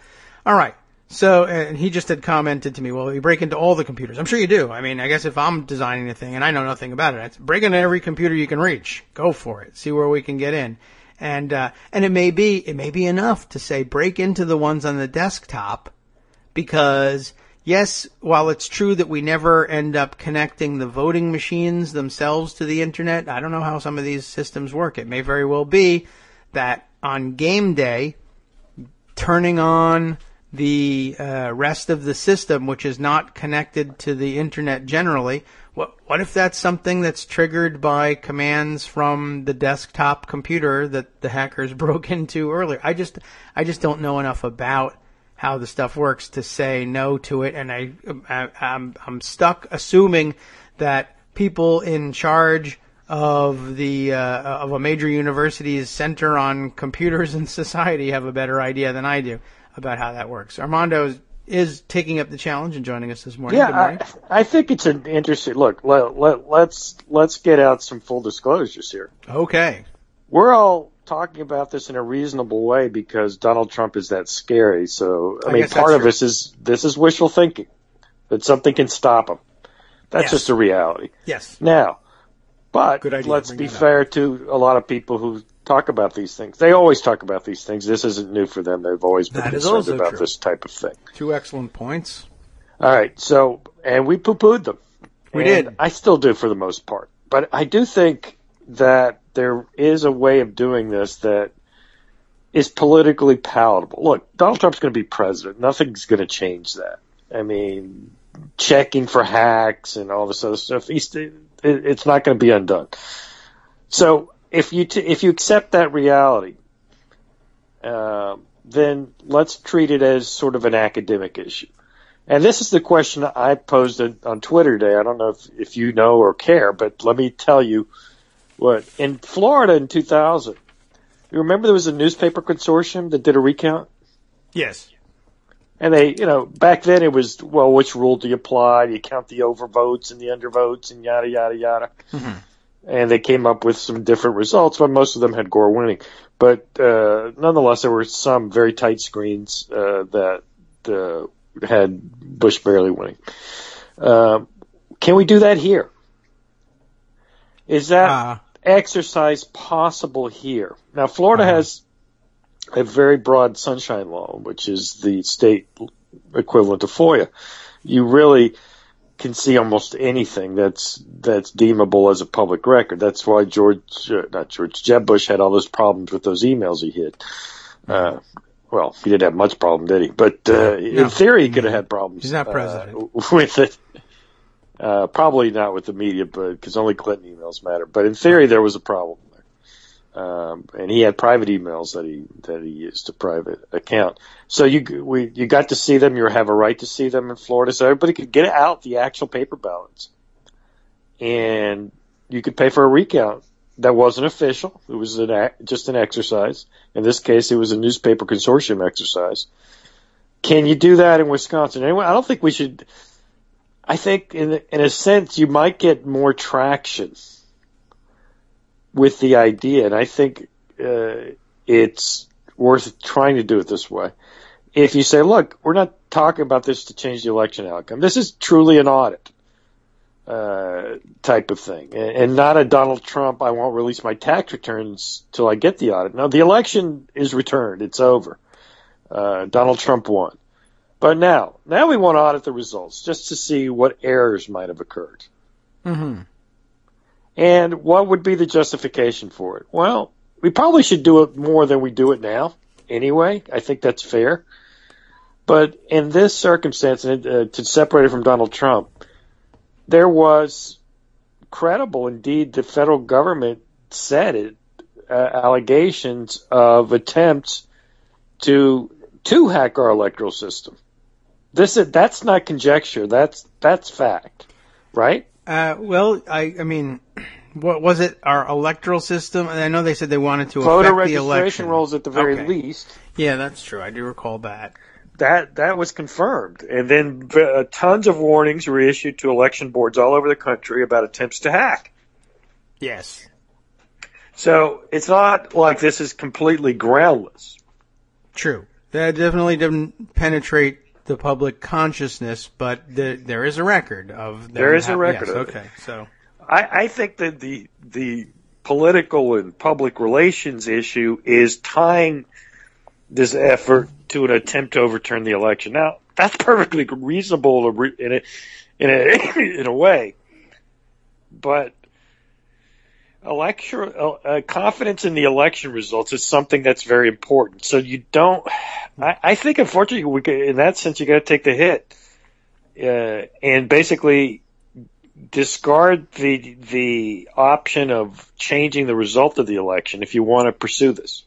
All right. So, and he just had commented to me, well, you break into all the computers. I'm sure you do. I mean, I guess if I'm designing a thing and I know nothing about it, break into every computer you can reach. Go for it. See where we can get in. And it may be enough to say break into the ones on the desktop because, yes, while it's true that we never end up connecting the voting machines themselves to the internet, I don't know how some of these systems work. It may very well be that on game day, turning on the rest of the system, which is not connected to the internet generally. What if that's something that's triggered by commands from the desktop computer that the hackers broke into earlier? I just don't know enough about how the stuff works to say no to it, and I'm stuck assuming that people in charge of a major university's center on computers and society have a better idea than I do about how that works. Armando is taking up the challenge and joining us this morning. Good morning. I think it's an interesting look. Let's get out some full disclosures here. Okay. We're all talking about this in a reasonable way because Donald Trump is that scary. So I mean, part of this is wishful thinking that something can stop him. That's just a reality. Yes. Now, but let's be fair to a lot of people who talk about these things. They always talk about these things. This isn't new for them. They've always been concerned about this type of thing. Two excellent points. All right. So, and we poo-pooed them. We did. I still do for the most part. But I do think that there is a way of doing this that is politically palatable. Look, Donald Trump's going to be president. Nothing's going to change that. I mean, checking for hacks and all this other stuff, it's not going to be undone. So if you accept that reality, then let's treat it as sort of an academic issue. And this is the question I posed on Twitter today. I don't know if you know or care, but let me tell you what. In Florida in 2000, you remember there was a newspaper consortium that did a recount? Yes. And they, back then it was, well, which rule do you apply? Do you count the overvotes and the undervotes and yada, yada, yada? Mm-hmm. And they came up with some different results, but most of them had Gore winning. But nonetheless, there were some very tight screens that had Bush barely winning. Can we do that here? Is that exercise possible here? Now, Florida has a very broad sunshine law, which is the state equivalent to FOIA. You really can see almost anything that's deemable as a public record. That's why Jeb Bush had all those problems with those emails he hid. Well, he didn't have much problem, did he? But in theory, he could have had problems. He's not president. With it. Probably not with the media, because only Clinton emails matter. But in theory, there was a problem there. And he had private emails that he used to private account. So you got to see them. You have a right to see them in Florida. So everybody could get out the actual paper ballots, and you could pay for a recount that wasn't official. It was just an exercise. In this case, it was a newspaper consortium exercise. Can you do that in Wisconsin? Anyway, I don't think we should. I think in a sense you might get more traction with the idea, and I think it's worth trying to do it this way. If you say, look, we're not talking about this to change the election outcome. This is truly an audit type of thing, and not a Donald Trump, I won't release my tax returns till I get the audit. No, the election is returned. It's over. Donald Trump won. But now we want to audit the results just to see what errors might have occurred. Mm-hmm. And what would be the justification for it? Well, we probably should do it more than we do it now anyway. I think that's fair. But in this circumstance, to separate it from Donald Trump, there was credible, indeed, the federal government said it, allegations of attempts to hack our electoral system. That's not conjecture. That's fact, right? Well, I mean, what was it? Our electoral system? And I know they said they wanted to voter affect the election. Voter registration rolls at the very least. Yeah, that's true. I do recall that. That was confirmed. And then tons of warnings were issued to election boards all over the country about attempts to hack. Yes. So it's not like this is completely groundless. True. That definitely didn't penetrate the public consciousness, but there is a record of that. There is a record of it. Okay, so I think that the political and public relations issue is tying this effort to an attempt to overturn the election. Now, that's perfectly reasonable in a way, but confidence in the election results is something that's very important. So you don't. I think, unfortunately, in that sense, you got to take the hit and basically discard the option of changing the result of the election if you want to pursue this.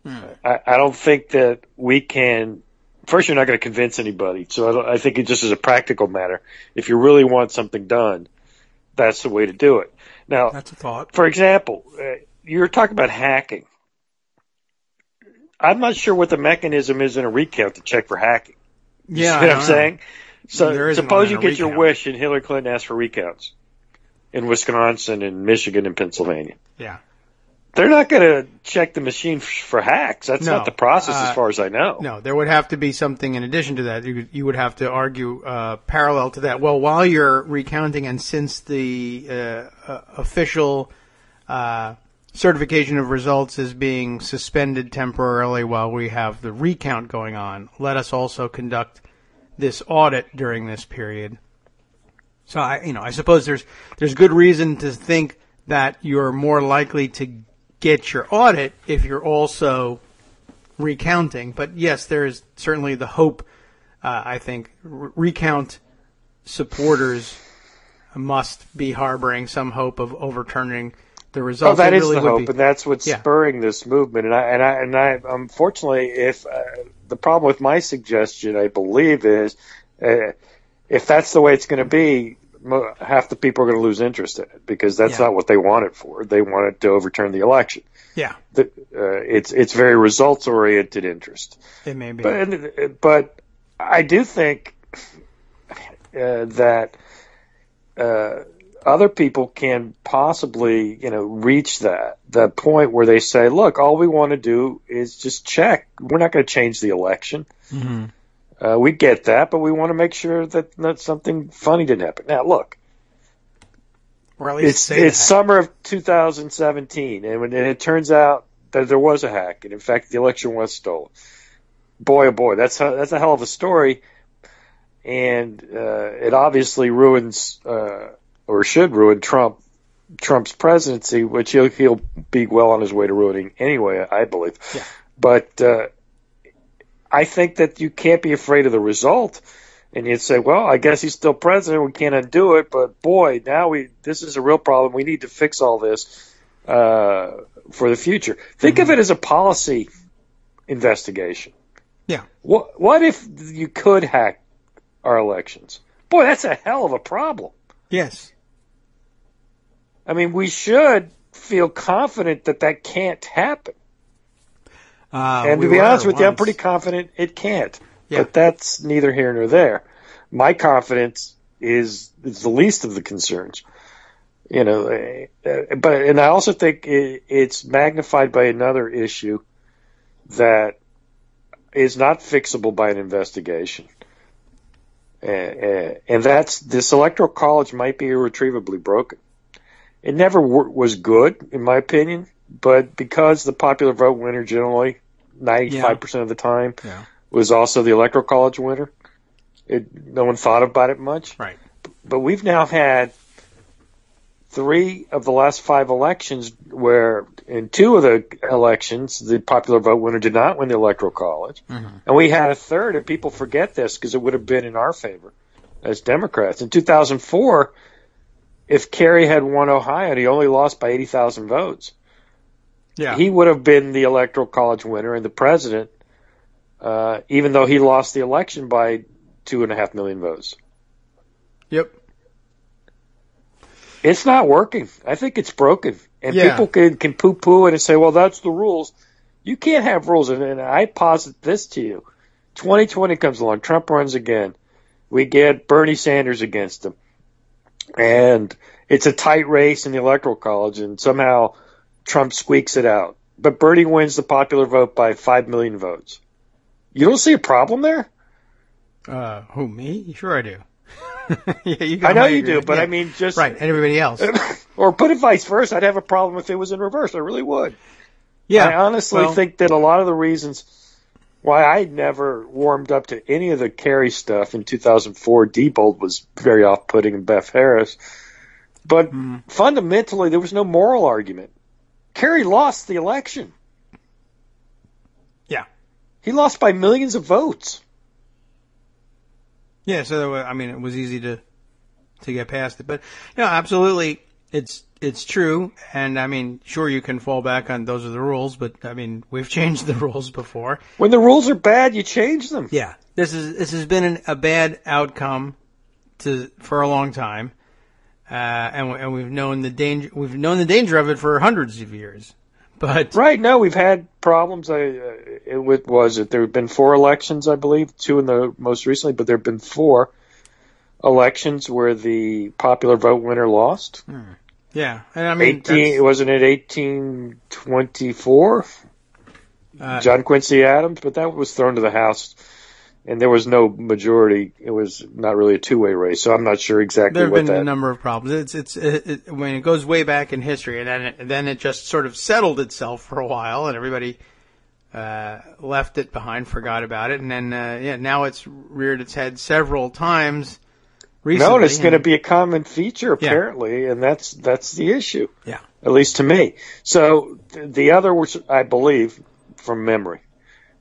I don't think that we can. First, you're not going to convince anybody. So I think it just as a practical matter, if you really want something done, that's the way to do it. Now, that's a thought. For example, you were talking about hacking. I'm not sure what the mechanism is in a recount to check for hacking. You see what I'm saying? So suppose you get your wish and Hillary Clinton asks for recounts in Wisconsin and Michigan and Pennsylvania. Yeah. They're not going to check the machine for hacks. That's not the process as far as I know. No, there would have to be something in addition to that. You would have to argue parallel to that. Well, while you're recounting and since the official certification of results is being suspended temporarily while we have the recount going on, let us also conduct this audit during this period. So I suppose there's good reason to think that you're more likely to get your audit if you're also recounting. But yes, there is certainly the hope. I think recount supporters must be harboring some hope of overturning the results. Oh, that is the hope, and that's what's spurring this movement. And I unfortunately, if the problem with my suggestion, I believe, is if that's the way it's going to be, half the people are going to lose interest in it because that's not what they want it for. They want it to overturn the election. Yeah, it's very results oriented interest. It may be, but I do think that other people can possibly, reach that point where they say, "Look, all we want to do is just check. We're not going to change the election." Mm-hmm. We get that, but we want to make sure that something funny didn't happen. Now, look, or at least it's summer of 2017, and when it turns out that there was a hack, and in fact the election was stolen. Boy, oh boy, that's a hell of a story, and it obviously ruins or should ruin Trump's presidency, which he'll be well on his way to ruining anyway, I believe. Yeah. But I think that you can't be afraid of the result. And you'd say, well, I guess he's still president. We can't undo it. But, boy, now this is a real problem. We need to fix all this for the future. Think of it as a policy investigation. Yeah. What if you could hack our elections? Boy, that's a hell of a problem. Yes. I mean, we should feel confident that can't happen. And to be honest with you, I'm pretty confident it can't. Yeah. But that's neither here nor there. My confidence is the least of the concerns. And I also think it's magnified by another issue that is not fixable by an investigation. And that's this electoral college might be irretrievably broken. It never was good, in my opinion, but because the popular vote winner generally 95% of the time was also the electoral college winner, no one thought about it much. Right. But we've now had 3 of the last 5 elections where in 2 of the elections the popular vote winner did not win the electoral college. Mm-hmm. And we had a third, and people forget this because it would have been in our favor as Democrats. In 2004, if Kerry had won Ohio, and he only lost by 80,000 votes. Yeah. He would have been the electoral college winner and the president, even though he lost the election by 2.5 million votes. Yep. It's not working. I think it's broken. And people can poo-poo it and say, well, that's the rules. You can't have rules. And I posit this to you. 2020 comes along. Trump runs again. We get Bernie Sanders against him. And it's a tight race in the electoral college, and somehow Trump squeaks it out. But Bernie wins the popular vote by 5 million votes. You don't see a problem there? Who, me? Sure I do. I know you do, but I mean just... Right, and everybody else. Or put it vice versa. I'd have a problem if it was in reverse. I really would. Yeah. I honestly think that a lot of the reasons why I never warmed up to any of the Kerry stuff in 2004, Diebold was very off-putting, and Beth Harris. But fundamentally, there was no moral argument. Kerry lost the election. Yeah. He lost by millions of votes. Yeah, so it was easy to get past it, but absolutely, it's true, and sure you can fall back on those are the rules, but we've changed the rules before. When the rules are bad, you change them. Yeah, this has been a bad outcome for a long time, and we've known the danger. We've known the danger of it for hundreds of years. But right, no, we've had problems. There have been 4 elections, I believe, 2 in the most recently, but there have been 4 elections where the popular vote winner lost. Yeah, and wasn't it 1824? John Quincy Adams, but that was thrown to the House, and there was no majority. It was not really a two-way race, so I'm not sure exactly what that. There have been a number of problems. It goes way back in history, and then it just sort of settled itself for a while, and everybody left it behind, forgot about it, and then now it's reared its head several times recently. No, it's going to be a common feature apparently, and that's the issue. Yeah, at least to me. So the other, which I believe from memory,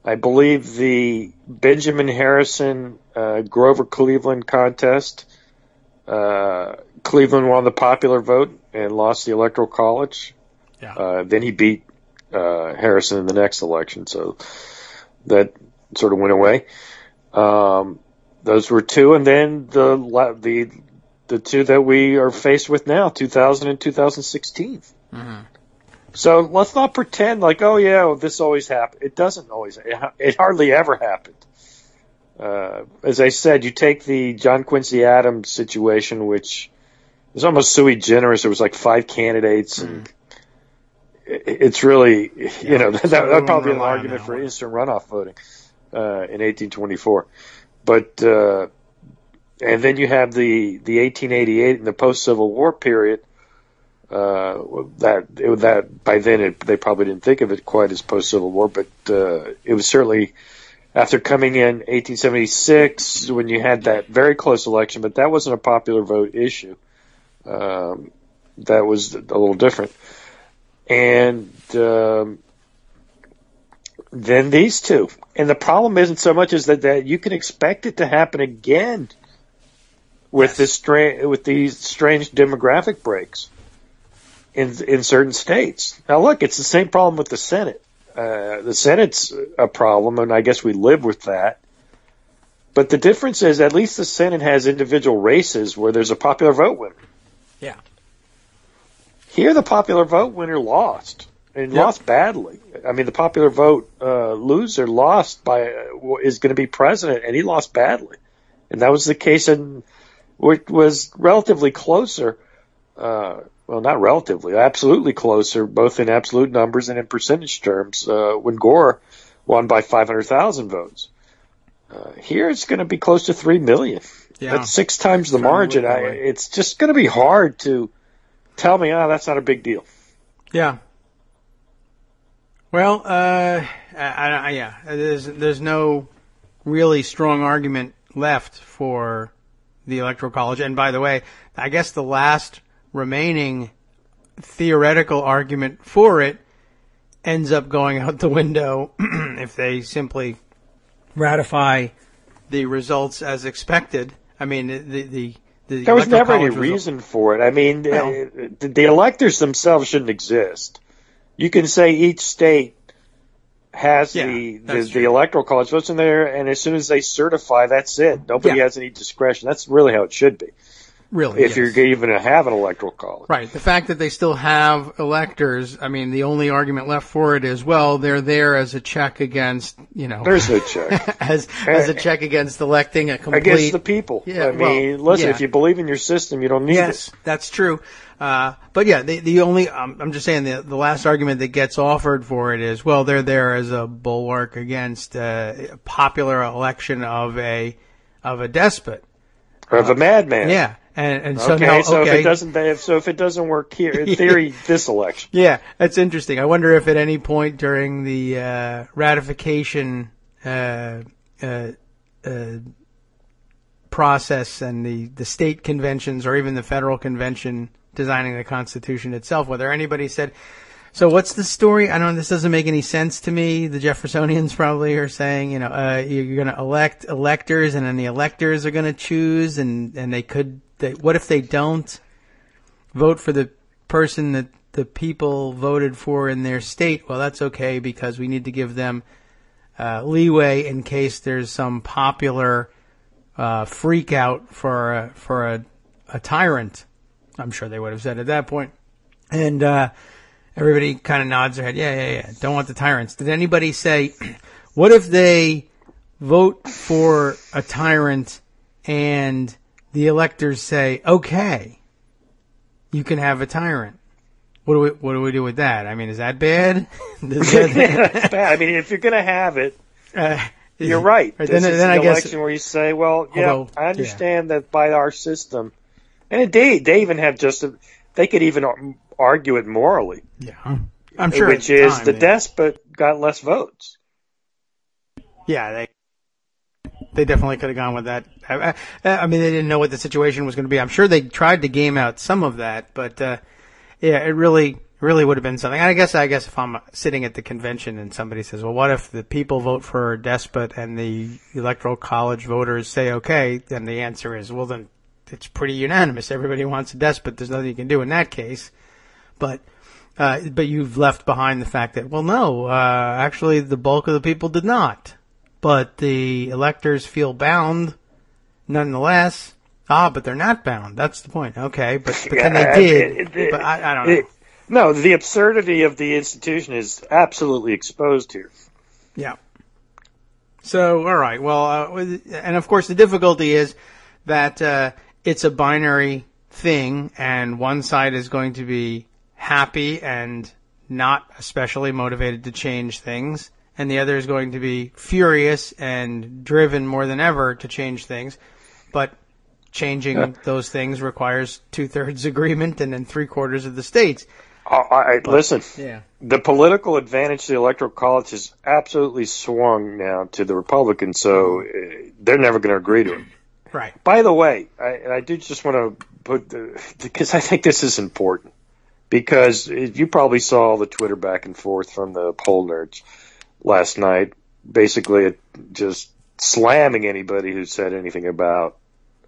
I believe the Benjamin Harrison Grover Cleveland contest. Cleveland won the popular vote and lost the Electoral College. Yeah. Then he beat Harrison in the next election, so that sort of went away. Those were 2, and then the 2 that we are faced with now, 2000 and 2016. Mm-hmm. So let's not pretend like, this always happened. It doesn't always. It hardly ever happened. As I said, you take the John Quincy Adams situation, which is almost sui generis. There was like 5 candidates, and it's really, that would probably be an argument for instant runoff voting in 1824. But and then you have the 1888 and the post-Civil War period. That by then they probably didn't think of it quite as post-Civil War, but it was certainly after coming in 1876 when you had that very close election, but that wasn't a popular vote issue. That was a little different. And then these 2. And the problem isn't so much as that you can expect it to happen again with these strange demographic breaks in certain states. Now, look, it's the same problem with the Senate. The Senate's a problem, and I guess we live with that. But the difference is at least the Senate has individual races where there's a popular vote winner. Yeah. Here, the popular vote winner lost, and lost badly. The popular vote loser is going to be president, and he lost badly. And that was the case which was relatively closer. Well, not relatively, absolutely closer, both in absolute numbers and in percentage terms, when Gore won by 500,000 votes. Here it's going to be close to 3 million. Yeah. That's 6 times the margin. It's just going to be hard to tell me, that's not a big deal. Yeah. Well, there's no really strong argument left for the Electoral College. And by the way, I guess the last remaining theoretical argument for it ends up going out the window if they simply ratify the results as expected. There was never any reason for it. The electors themselves shouldn't exist. You can say each state has the Electoral College votes in there, and as soon as they certify, that's it. Nobody has any discretion. That's really how it should be. Really, if you're even to have an electoral college. Right. The fact that they still have electors, the only argument left for it is, they're there as a check against, There's no check. as a check against electing a complete... Against the people. Yeah, if you believe in your system, you don't need it. Yes, that's true. But the only, I'm just saying the last argument that gets offered for it is, they're there as a bulwark against a popular election of a despot. Or of a madman. Yeah. And so okay, now, so if it doesn't work here, in theory, this election. Yeah, that's interesting. I wonder if at any point during the ratification process and the state conventions or even the federal convention designing the Constitution itself, whether anybody said, so what's the story? I don't know, this doesn't make any sense to me. The Jeffersonians probably are saying, you're going to elect electors, and then the electors are going to choose, and what if they don't vote for the person that the people voted for in their state? Well, that's okay, because we need to give them leeway in case there's some popular freak out for a tyrant. I'm sure they would have said at that point. And everybody kind of nods their head. Yeah. Don't want the tyrants. Did anybody say, what if they vote for a tyrant and the electors say, okay, you can have a tyrant? What do we do with that? I mean, is that bad? It's bad. I mean, if you're going to have it, you're right. This is the election where you say, well, I understand that by our system, and indeed, they even have they could even argue it morally. Yeah, I'm sure. Which is the despot got less votes. Yeah, they definitely could have gone with that. I mean, they didn't know what the situation was going to be. I'm sure they tried to game out some of that, but it really would have been something. And I guess if I'm sitting at the convention and somebody says, well, what if the people vote for a despot and the electoral college voters say okay, then the answer is, well, then it's pretty unanimous. Everybody wants a despot. There's nothing you can do in that case. But you've left behind the fact that, well, no, actually the bulk of the people did not. But the electors feel bound nonetheless. But they're not bound. That's the point. Okay, but then they did. But I don't know. No, the absurdity of the institution is absolutely exposed here. Yeah. So, all right. Well, and of course the difficulty is that it's a binary thing, and one side is going to be happy and not especially motivated to change things, and the other is going to be furious and driven more than ever to change things. But changing those things requires 2/3 agreement and then 3/4 of the states. Listen, the political advantage to the Electoral College has absolutely swung now to the Republicans, so they're never going to agree to it. Right. By the way, I do just want to put because I think this is important, because you probably saw the Twitter back and forth from the poll nerds last night, basically just slamming anybody who said anything about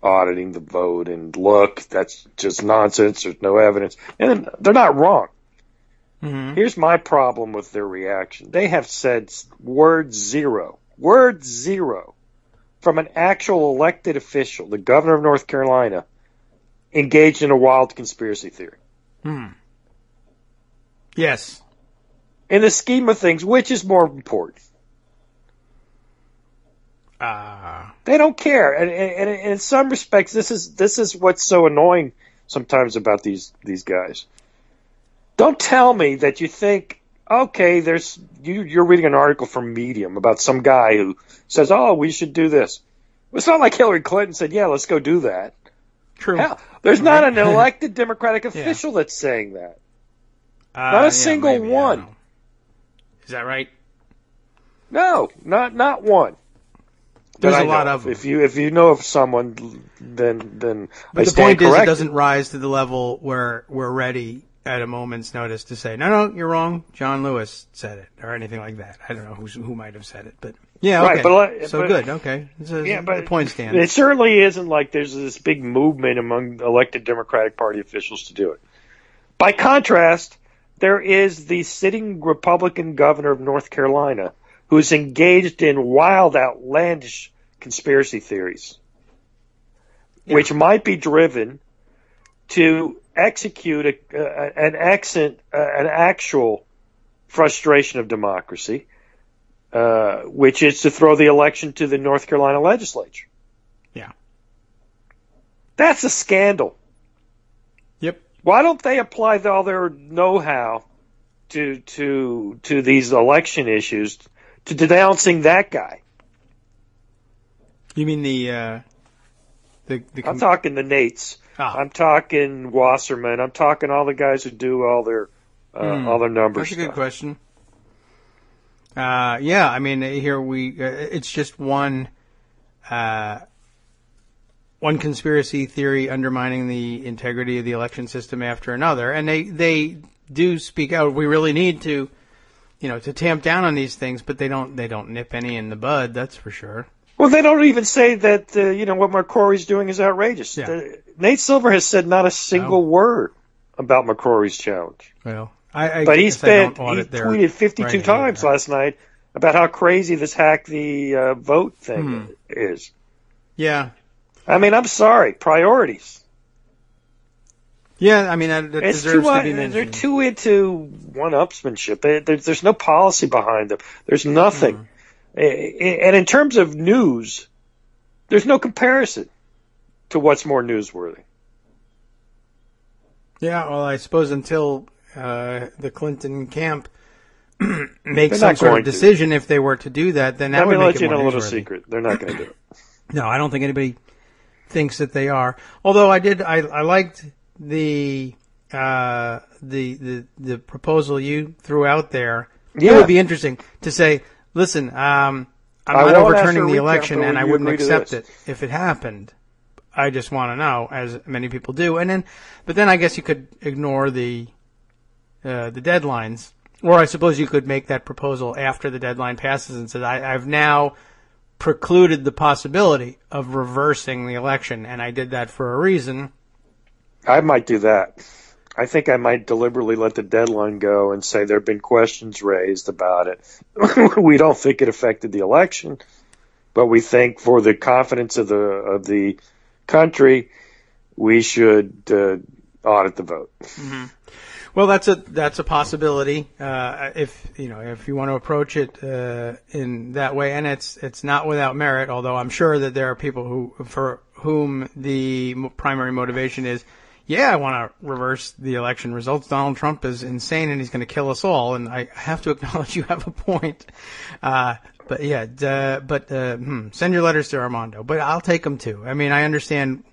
auditing the vote and look, that's just nonsense. There's no evidence. And they're not wrong. Mm-hmm. Here's my problem with their reaction. They have said word zero from an actual elected official, the governor of North Carolina, engaged in a wild conspiracy theory. Yes. In the scheme of things, which is more important? They don't care, and in some respects, this is what's so annoying sometimes about these guys. Don't tell me that you think, okay, you're reading an article from Medium about some guy who says, oh, we should do this. Well, it's not like Hillary Clinton said, yeah, let's go do that. True. Hell, there's not an elected Democratic official that's saying that. Not a single one. Is that right? No, not one. There's a lot of them. If you know of someone, then but the point is, it doesn't rise to the level where we're ready at a moment's notice to say, no, you're wrong. John Lewis said it, or anything like that. I don't know who might have said it, but yeah, okay. Right, but good, okay. The point stands. It certainly isn't like there's this big movement among elected Democratic Party officials to do it. By contrast, there is the sitting Republican governor of North Carolina who's engaged in wild, outlandish conspiracy theories, which might be driven to execute an actual frustration of democracy, which is to throw the election to the North Carolina legislature. Yeah. That's a scandal. Yep. Why don't they apply all their know-how to these election issues, to denouncing that guy? You mean the I'm talking the Nates. Oh. I'm talking Wasserman. I'm talking all the guys who do all their numbers. That's a good question. Yeah, I mean, here it's just one one conspiracy theory undermining the integrity of the election system after another. And they do speak out. We really need to, to tamp down on these things, but they don't nip any in the bud, that's for sure. Well, they don't even say that, what McCrory's doing is outrageous. Yeah. Nate Silver has said not a single word about McCrory's challenge. Well, but he tweeted 52 times last night about how crazy this hack the vote thing is. Yeah. I mean, I'm sorry. Priorities. Yeah, I mean, that deserves to be mentioned. They're too into one-upsmanship. There's no policy behind them. There's nothing. And in terms of news, there's no comparison to what's more newsworthy. Yeah, well, I suppose until the Clinton camp makes some sort of decision, if they were to do that, then that would make it more newsworthy. Let me let you know a little secret. They're not going to do it. No, I don't think anybody thinks that they are. Although I liked the proposal you threw out there. Yeah. It would be interesting to say, listen, I'm not overturning the election, and I wouldn't accept it if it happened. I just want to know, as many people do. But then I guess you could ignore the deadlines, or I suppose you could make that proposal after the deadline passes and say, I've now precluded the possibility of reversing the election, and I did that for a reason. I might do that. I think I might deliberately let the deadline go and say there have been questions raised about it. We don't think it affected the election, but we think for the confidence of the country, we should audit the vote. Mm-hmm. Well, that's a possibility if you want to approach it in that way, and it's not without merit. Although I'm sure that there are people for whom the primary motivation is, I want to reverse the election results. Donald Trump is insane and he's going to kill us all. And I have to acknowledge you have a point. Send your letters to Armando. But I'll take them too. I mean, I understand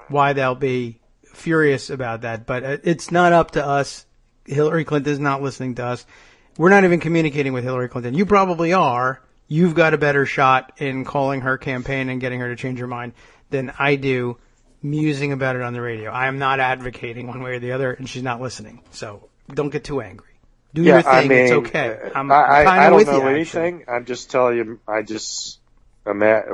why they'll be furious about that, but it's not up to us. Hillary Clinton is not listening to us. We're not even communicating with Hillary Clinton. You probably are. You've got a better shot in calling her campaign and getting her to change her mind than I do musing about it on the radio. I am not advocating one way or the other, and she's not listeing. So don't get too angry. Do your thing. I mean, it's okay. I don't know anything. I'm just telling you.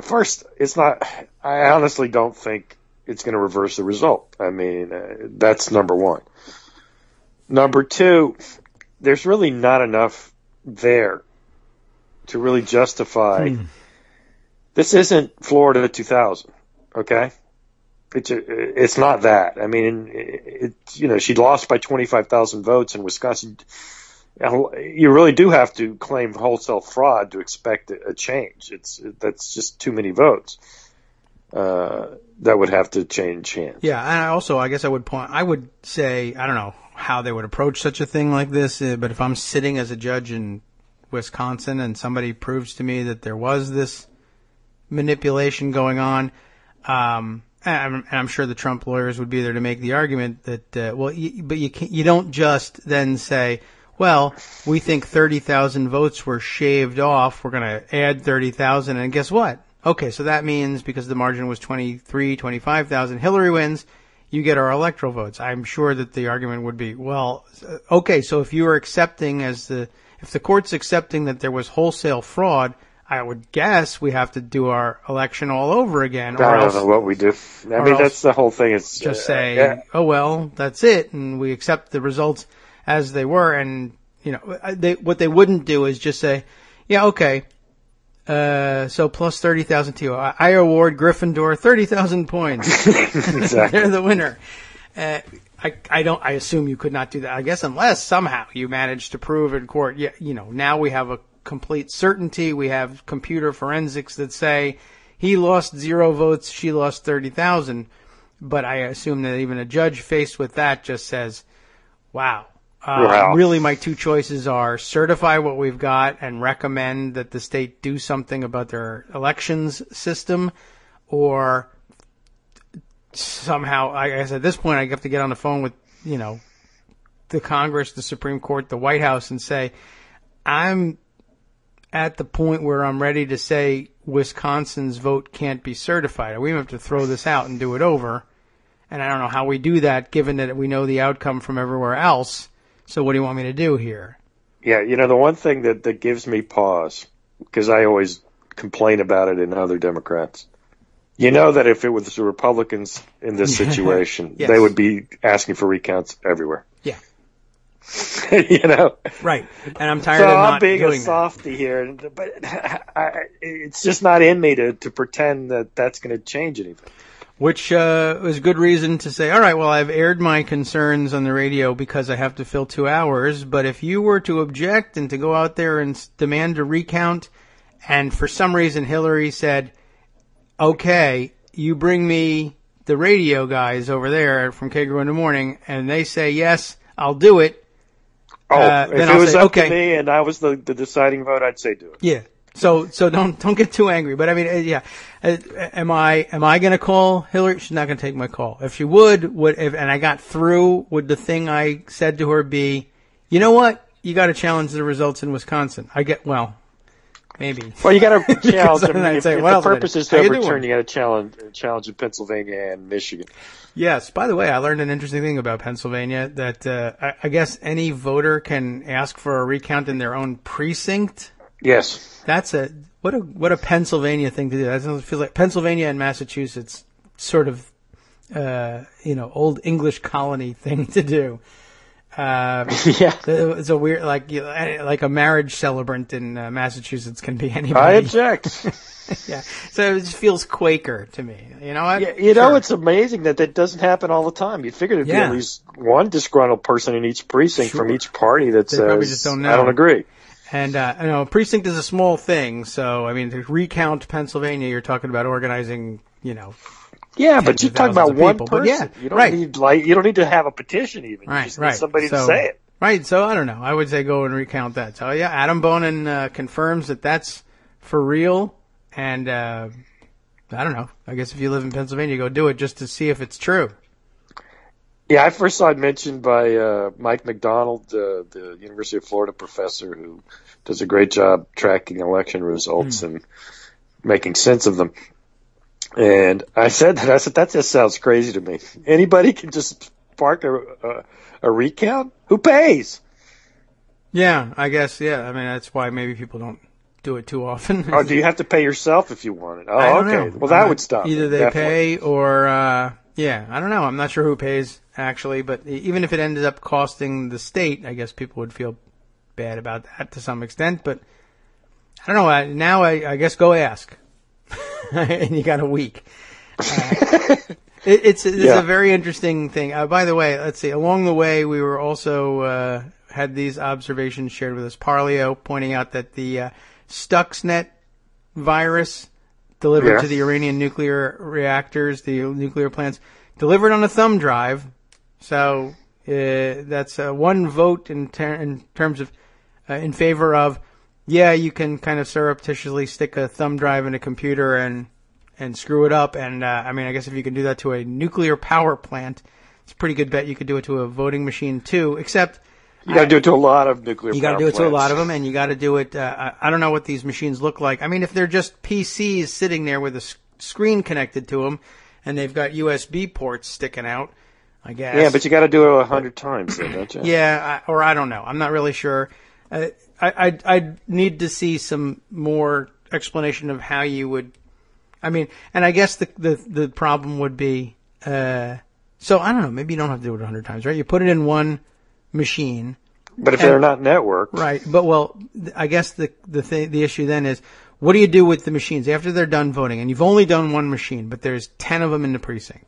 First, it's not. I honestly don't think it's going to reverse the result. I mean, that's number one. Number two, there's really not enough there to really justify. This isn't Florida 2000, okay? It's not that. I mean, she lost by 25,000 votes in Wisconsin. You really do have to claim wholesale fraud to expect a change. That's just too many votes. That would have to change hands. Yeah, and I guess I would say, I don't know how they would approach such a thing like this, but if I'm sitting as a judge in Wisconsin and somebody proves to me that there was this manipulation going on, and I'm sure the Trump lawyers would be there to make the argument that, you don't just then say, well, we think 30,000 votes were shaved off. We're going to add 30,000, and guess what? Okay, so that means because the margin was 25,000, Hillary wins, you get our electoral votes. I'm sure that the argument would be, well, okay, so if you are accepting if the court's accepting that there was wholesale fraud, I would guess we have to do our election all over again. I don't know what we do. I mean, that's the whole thing. It's just say, oh, well, that's it, and we accept the results as they were. And, what they wouldn't do is just say, yeah, okay, so plus 30,000 to you. I award Gryffindor 30,000 points. Exactly. They're the winner. I assume you could not do that. I guess unless somehow you managed to prove in court, now we have a complete certainty. We have computer forensics that say he lost 0 votes, she lost 30,000. But I assume that even a judge faced with that just says, wow. Really, my two choices are certify what we've got and recommend that the state do something about their elections system, or somehow, I guess at this point, I have to get on the phone with, the Congress, the Supreme Court, the White House, and say, I'm at the point where I'm ready to say Wisconsin's vote can't be certified. We have to throw this out and do it over. And I don't know how we do that, given that we know the outcome from everywhere else. So what do you want me to do here? Yeah, the one thing that gives me pause, because I always complain about it in other Democrats, that if it was the Republicans in this situation, yes. they would be asking for recounts everywhere. Yeah. Right. And I'm tired of not being doing a softy here, but it's just not in me to pretend that that's going to change anything. Which was good reason to say, all right, well, I've aired my concerns on the radio because I have to fill 2 hours, but if you were to object and to go out there and demand a recount, and for some reason Hillary said, okay, you bring me the radio guys over there from Kagro in the morning, and they say, yes, I'll do it. If it was up to me and I was the deciding vote, I'd say do it. Yeah. So don't get too angry. But I mean, yeah. Am I going to call Hillary? She's not going to take my call. If she would and I got through, would the thing I said to her be, you know what? You got to challenge the results in Wisconsin. Maybe. Well, you got to challenge them. If the purpose is to overturn, you got to challenge in Pennsylvania and Michigan. Yes. By the way, I learned an interesting thing about Pennsylvania that I guess any voter can ask for a recount in their own precinct. Yes. That's what a Pennsylvania thing to do. That feels like Pennsylvania and Massachusetts sort of old English colony thing to do. Yeah. It's a weird like a marriage celebrant in Massachusetts can be anybody. I object. Yeah. So it just feels Quaker to me. You know what? Yeah, it's amazing that doesn't happen all the time. You'd figure there'd be at least one disgruntled person in each precinct from each party that says, probably just don't know. I don't agree. And, a precinct is a small thing, so, I mean, to recount Pennsylvania, you're talking about organizing, Yeah, but you talk about one people. person. You don't need to have a petition even. You just need somebody to say it. Right, so I don't know. I would say go and recount that. So, yeah, Adam Bonin confirms that that's for real, and, I don't know. I guess if you live in Pennsylvania, go do it just to see if it's true. Yeah, I first saw it mentioned by Mike McDonald, the University of Florida professor who does a great job tracking election results and making sense of them. And I said, that just sounds crazy to me. Anybody can just spark a recount? Who pays? Yeah, I guess, yeah. I mean, that's why maybe people don't do it too often. Oh, do you have to pay yourself if you want it? Oh, I don't okay. know. Well, that would stop. Either they pay or, yeah, I don't know. I'm not sure who pays, actually, but even if it ended up costing the state, I guess people would feel bad about that to some extent, but I don't know. Now I guess go ask. And you got a week. It's a very interesting thing. By the way, let's see. Along the way, we were also had these observations shared with us. Parlio pointing out that the Stuxnet virus delivered to the Iranian nuclear reactors, the nuclear plants, delivered on a thumb drive. So that's one vote in terms of in favor of. Yeah, you can kind of surreptitiously stick a thumb drive in a computer and screw it up. And, I mean, I guess if you can do that to a nuclear power plant, it's a pretty good bet you could do it to a voting machine, too, except... You got to do it to a lot of nuclear power plants. You got to do it to a lot of them, and you got to do it... I don't know what these machines look like. I mean, if they're just PCs sitting there with a screen connected to them, and they've got USB ports sticking out, I guess... Yeah, but you got to do it 100 times, then, don't you? Yeah, or I don't know. I'm not really sure. I need to see some more explanation of how you would. I mean, and I guess the problem would be. So I don't know. Maybe you don't have to do it 100 times, right? You put it in one machine. But if they're not networked, right? But I guess the issue then is, what do you do with the machines after they're done voting? And you've only done one machine, but there's 10 of them in the precinct.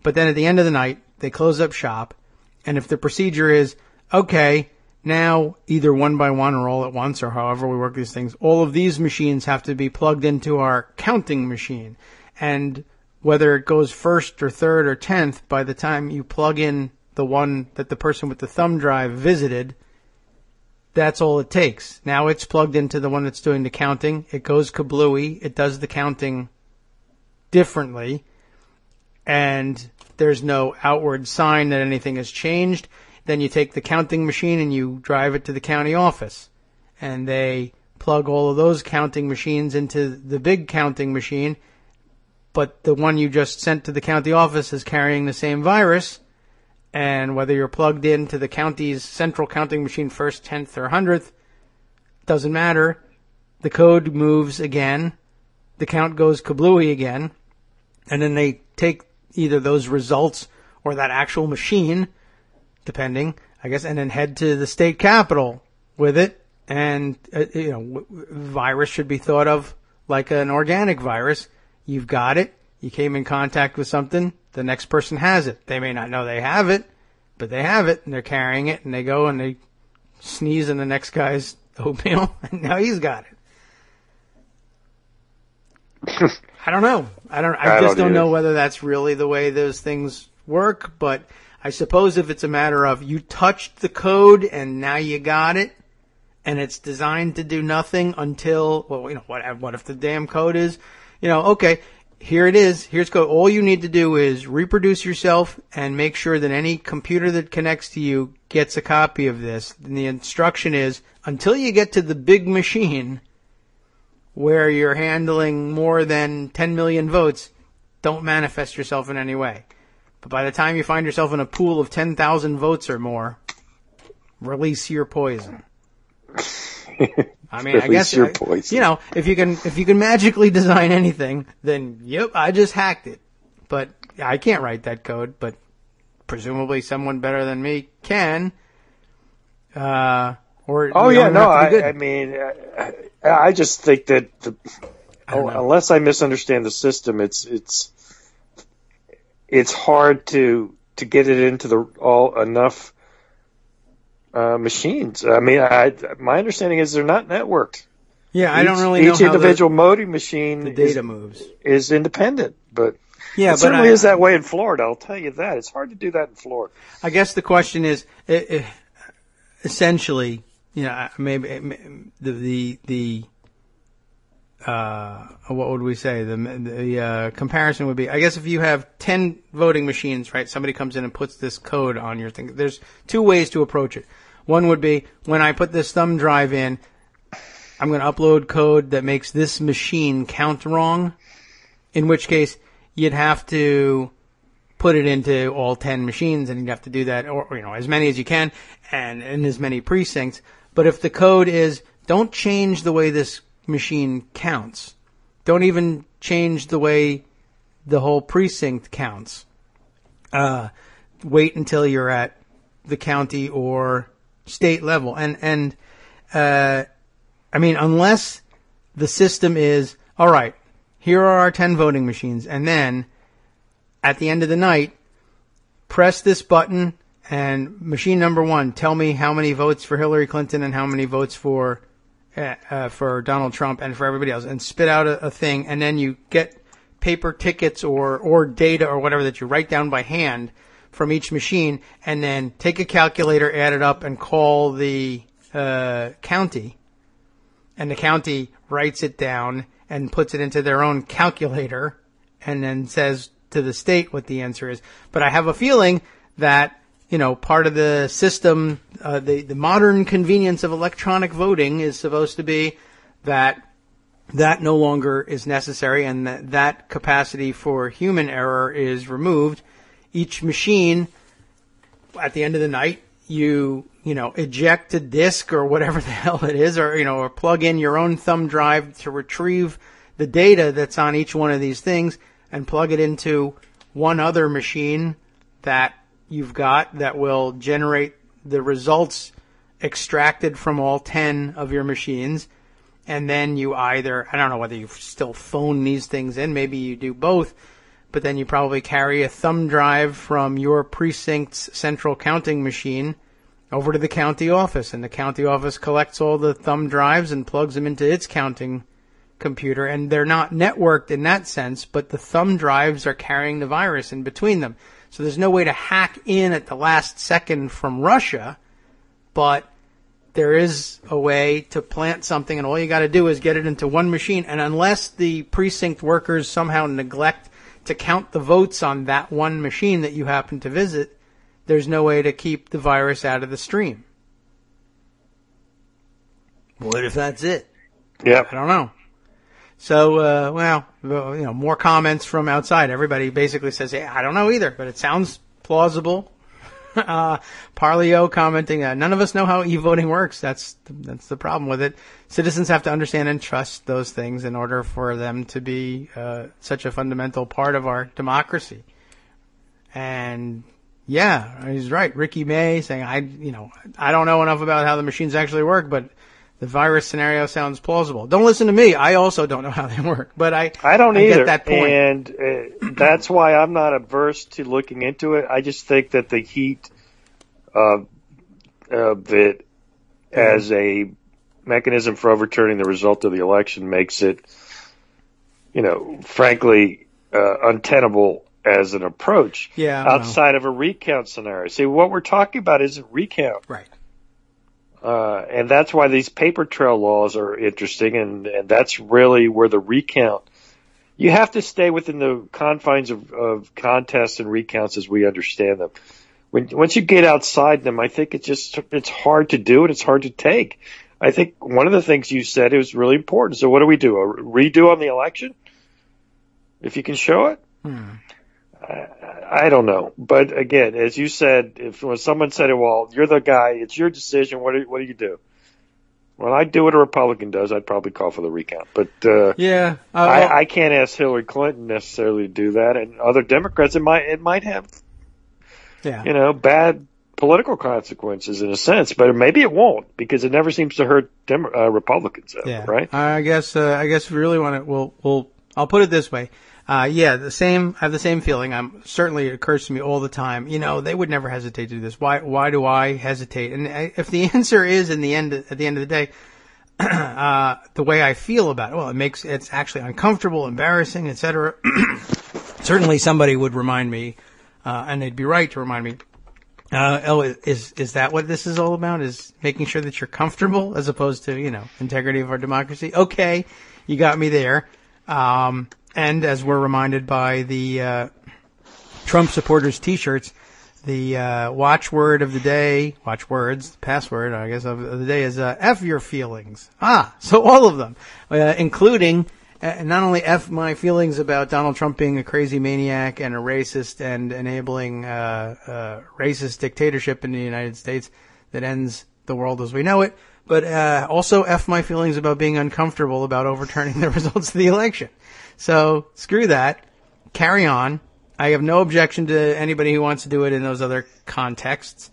But then at the end of the night, they close up shop, and if the procedure is okay. Now, either one by one or all at once or however we work these things, all of these machines have to be plugged into our counting machine. And whether it goes first or third or 10th, by the time you plug in the one that the person with the thumb drive visited, that's all it takes. Now it's plugged into the one that's doing the counting. It goes kablooey. It does the counting differently. And there's no outward sign that anything has changed. Then you take the counting machine and you drive it to the county office. And they plug all of those counting machines into the big counting machine, but the one you just sent to the county office is carrying the same virus, and whether you're plugged into the county's central counting machine first, 10th, or 100th, doesn't matter. The code moves again, the count goes kablooey again, and then they take either those results or that actual machine, depending, I guess, and then head to the state capitol with it. And, virus should be thought of like an organic virus. You've got it. You came in contact with something. The next person has it. They may not know they have it, but they have it, and they're carrying it, and they go and they sneeze in the next guy's oatmeal, and now he's got it. I don't know. I just don't know whether that's really the way those things work, but I suppose if it's a matter of you touched the code and now you got it, and it's designed to do nothing until, well, what if the damn code is, okay, here it is, here's code. All you need to do is reproduce yourself and make sure that any computer that connects to you gets a copy of this. And the instruction is, until you get to the big machine where you're handling more than 10 million votes, don't manifest yourself in any way. But by the time you find yourself in a pool of 10,000 votes or more, release your poison. I mean, I guess, if you can magically design anything, then yep, I just hacked it. But I can't write that code, but presumably someone better than me can. I mean, I just think that unless I misunderstand the system, it's hard to get it into enough machines. I mean, my understanding is they're not networked. Yeah, I don't really know each individual voting machine the data moves is independent, but yeah, it certainly is that way in Florida. I'll tell you that it's hard to do that in Florida. I guess the question is, essentially, maybe the what would we say? The comparison would be, I guess if you have 10 voting machines, right? Somebody comes in and puts this code on your thing. There's two ways to approach it. One would be, when I put this thumb drive in, I'm going to upload code that makes this machine count wrong, in which case you'd have to put it into all 10 machines, and you'd have to do that, or as many as you can, and in as many precincts. But if the code is, don't change the way this machine counts, don't even change the way the whole precinct counts, wait until you're at the county or state level. And I mean, unless the system is, all right, here are our 10 voting machines, and then at the end of the night, press this button, and machine number 1, tell me how many votes for Hillary Clinton and how many votes for Donald Trump and for everybody else, and spit out a thing, and then you get paper tickets or data or whatever that you write down by hand from each machine, and then take a calculator, add it up, and call the county, and the county writes it down and puts it into their own calculator, and then says to the state what the answer is. But I have a feeling that, part of the system, the modern convenience of electronic voting is supposed to be that no longer is necessary, and that capacity for human error is removed. Each machine, at the end of the night, you eject a disk or whatever the hell it is, or plug in your own thumb drive to retrieve the data that's on each one of these things and plug it into one other machine that you've got that will generate the results extracted from all 10 of your machines. And then you either, I don't know whether you still phone these things in, maybe you do both, but then you probably carry a thumb drive from your precinct's central counting machine over to the county office, and the county office collects all the thumb drives and plugs them into its counting computer, and they're not networked in that sense, but the thumb drives are carrying the virus in between them. So there's no way to hack in at the last second from Russia, but there is a way to plant something, and all you got to do is get it into one machine, and unless the precinct workers somehow neglect to count the votes on that one machine that you happen to visit, there's no way to keep the virus out of the stream. What if that's it? Yeah. I don't know. So, more comments from outside. Everybody basically says, "Hey, I don't know either, but it sounds plausible." Parlio commenting, "None of us know how e-voting works. That's the problem with it. Citizens have to understand and trust those things in order for them to be such a fundamental part of our democracy." And yeah, he's right. Ricky May saying, "I don't know enough about how the machines actually work, but the virus scenario sounds plausible." Don't listen to me. I also don't know how they work, but I don't either. Get that point. And that's why I'm not averse to looking into it. I just think that the heat of it as a mechanism for overturning the result of the election makes it, frankly, untenable as an approach outside of a recount scenario. See, what we're talking about isn't recount. Right. And that's why these paper trail laws are interesting, and that's really where the recount. You have to stay within the confines of contests and recounts as we understand them. Once you get outside them, I think it's hard to do and it's hard to take. I think one of the things you said is really important. So what do we do? A redo on the election? If you can show it? I don't know. But again, as you said, when someone said, "Well, you're the guy, it's your decision, what do you do?" Well, I'd do what a Republican does. I'd probably call for the recount. But I can't ask Hillary Clinton necessarily to do that. And other Democrats, it might have bad political consequences in a sense, but maybe it won't because it never seems to hurt Republicans, right? I guess if you really want to, I'll put it this way. I have the same feeling. Certainly it occurs to me all the time. They would never hesitate to do this. Why do I hesitate? And if the answer is at the end of the day, the way I feel about it, well, it's actually uncomfortable, embarrassing, etc. Certainly somebody would remind me, and they'd be right to remind me. Is that what this is all about? Is making sure that you're comfortable as opposed to, integrity of our democracy? Okay. You got me there. And as we're reminded by the Trump supporters T-shirts, the password, I guess, of the day is F your feelings. So all of them, including not only F my feelings about Donald Trump being a crazy maniac and a racist and enabling racist dictatorship in the United States that ends the world as we know it, but also F my feelings about being uncomfortable about overturning the results of the election. So screw that. Carry on. I have no objection to anybody who wants to do it in those other contexts.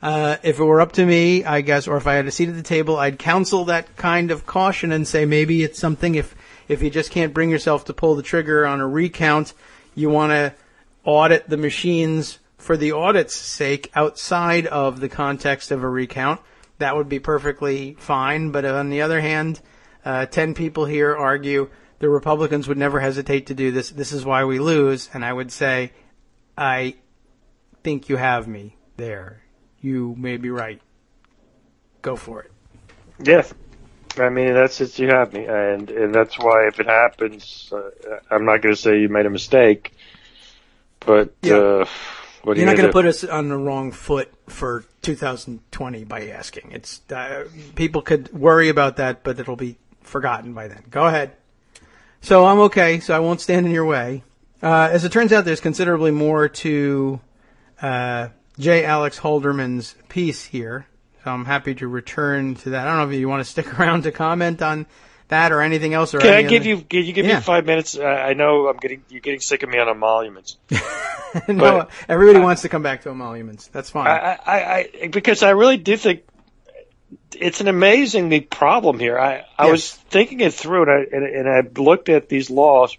If it were up to me, I guess, or if I had a seat at the table, I'd counsel that kind of caution and say maybe it's something if you just can't bring yourself to pull the trigger on a recount, you want to audit the machines for the audit's sake outside of the context of a recount. That would be perfectly fine. But on the other hand, 10 people here argue the Republicans would never hesitate to do this. This is why we lose. And I would say, I think you have me there. You may be right. Go for it. Yes. I mean, that's it. You have me. And that's why if it happens, I'm not going to say you made a mistake. But you're not going to put us on the wrong foot for 2020 by asking. It's people could worry about that, but it'll be forgotten by then. Go ahead. So I'm okay, so I won't stand in your way. As it turns out, there's considerably more to J. Alex Holderman's piece here, so I'm happy to return to that. I don't know if you want to stick around to comment on that or anything else. Can I give you 5 minutes? I know you're getting sick of me on emoluments. No, everybody wants to come back to emoluments. That's fine. Because I really do think it's an amazing problem here. I was thinking it through, and I looked at these laws,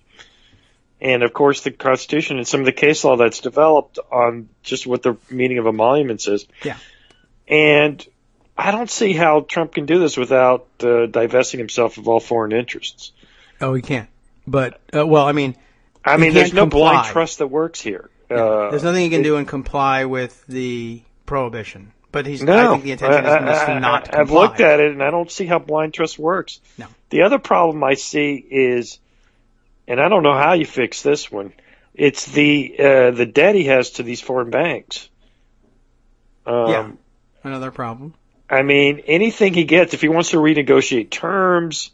and of course the Constitution and some of the case law that's developed on just what the meaning of emoluments is. Yeah. And I don't see how Trump can do this without divesting himself of all foreign interests. Oh, he can't. But there's no blind trust that works here. There's nothing he can do and comply with the prohibition. But I think the intention is to not comply. I've looked at it, and I don't see how blind trust works. No. The other problem I see is, and I don't know how you fix this one, it's the debt he has to these foreign banks. Another problem. I mean, anything he gets, if he wants to renegotiate terms,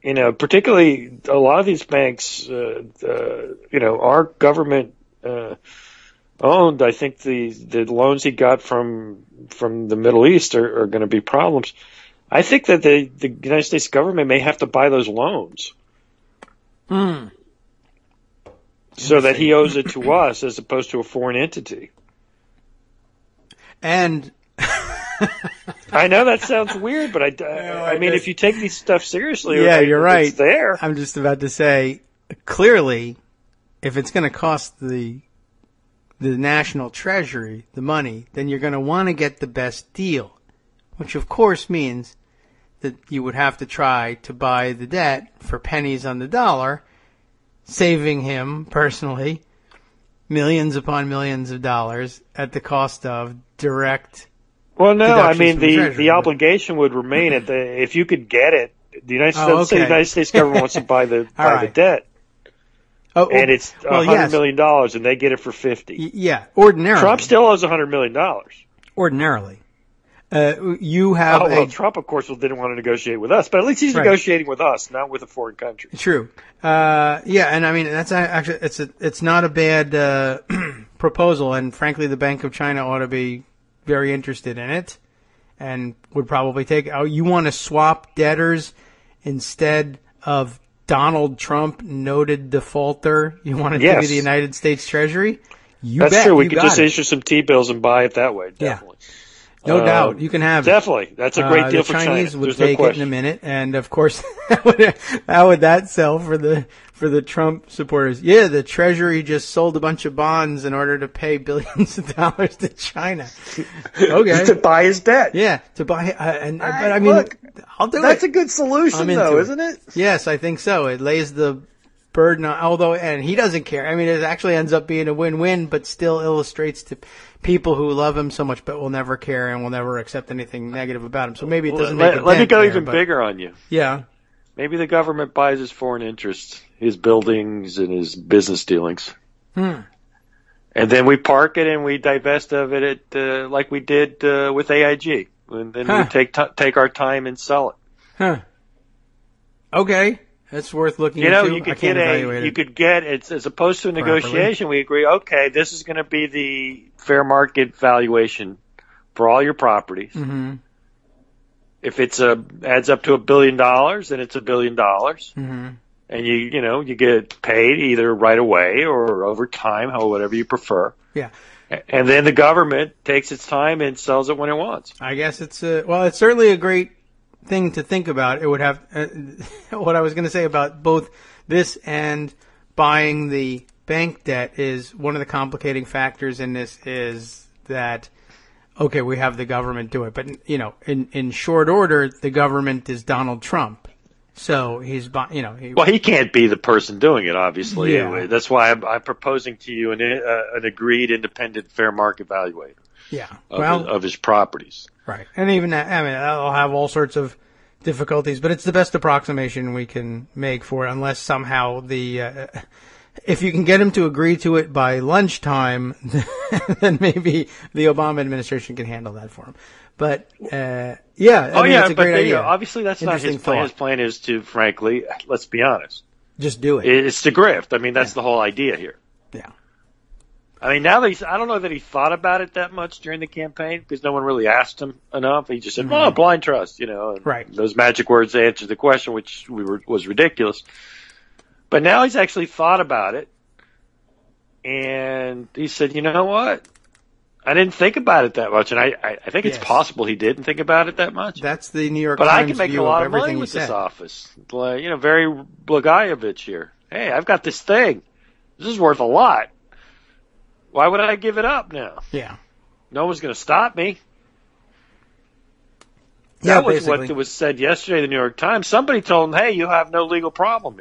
particularly a lot of these banks, are government owned. I think the loans he got from the Middle East are going to be problems. I think that the United States government may have to buy those loans. So that he owes it to us as opposed to a foreign entity. And I know that sounds weird, but I mean, if you take these stuff seriously, you're right. It's there. I'm just about to say, clearly, if it's going to cost the national treasury the money, then you're going to want to get the best deal, which of course means that you would have to try to buy the debt for pennies on the dollar, saving him personally millions upon millions of dollars at the cost of direct. Well, no, I mean the obligation would remain if you could get it. The United States government wants to buy the debt. And it's $100 million, and they get it for $50. Yeah, ordinarily. Trump still owes $100 million. Ordinarily. You have Trump, of course, didn't want to negotiate with us, but at least he's negotiating with us, not with a foreign country. True. And I mean, that's actually, it's not a bad proposal, and frankly, the Bank of China ought to be very interested in it, and would probably take, you want to swap debtors instead of Donald Trump, noted defaulter? You want to give you the United States Treasury? That's true. We could just issue some T-bills and buy it that way, definitely. Yeah. No doubt. You can have it. Definitely. That's a great deal for China. The Chinese would take it in a minute, and of course, how would that sell for the Trump supporters? Yeah, the Treasury just sold a bunch of bonds in order to pay billions of dollars to China. Okay. To buy his debt. Yeah, to buy, but I mean, look, I'll do it. That's a good solution, though, isn't it? Yes, I think so. It lays the burden on, and he doesn't care. I mean, it actually ends up being a win-win, but still illustrates to people who love him so much but will never care and will never accept anything negative about him. So maybe it doesn't make a dent. Let me go even bigger on you. Yeah. Maybe the government buys his foreign interests, his buildings and his business dealings. And then we park it and we divest of it like we did with AIG. And then we take our time and sell it. Huh. Okay. That's worth looking into. You could get it's as opposed to a negotiation. We agree. Okay, this is going to be the fair market valuation for all your properties. Mm-hmm. If it's adds up to $1 billion, then it's $1 billion, and you get paid either right away or over time, whatever you prefer. Yeah. And then the government takes its time and sells it when it wants. I guess it's certainly a great thing to think about. It would have what I was going to say about both this and buying the bank debt is one of the complicating factors in this is that we have the government do it, but in short order the government is Donald Trump, so he's he can't be the person doing it, obviously. Yeah. Anyway, that's why I'm proposing to you an agreed independent fair market valuator. Yeah, of his properties. Right, and even that, I mean, that'll have all sorts of difficulties, but it's the best approximation we can make for it, unless somehow if you can get him to agree to it by lunchtime, then maybe the Obama administration can handle that for him. But, it's a great idea. Obviously that's not his plan. His plan is to, frankly, let's be honest. Just do it. It's to grift. I mean, that's the whole idea here. Yeah. I mean, I don't know that he thought about it that much during the campaign because no one really asked him enough. He just said, blind trust, and right. Those magic words answered the question, which was ridiculous. But now he's actually thought about it, and he said, you know what? I didn't think about it that much, and I think it's possible he didn't think about it that much. That's the New York Times view. But I can make a lot of money with this office. Very Blagojevich here. Hey, I've got this thing. This is worth a lot. Why would I give it up now? Yeah. No one's going to stop me. That was what was said yesterday in the New York Times. Somebody told him, hey, you have no legal problem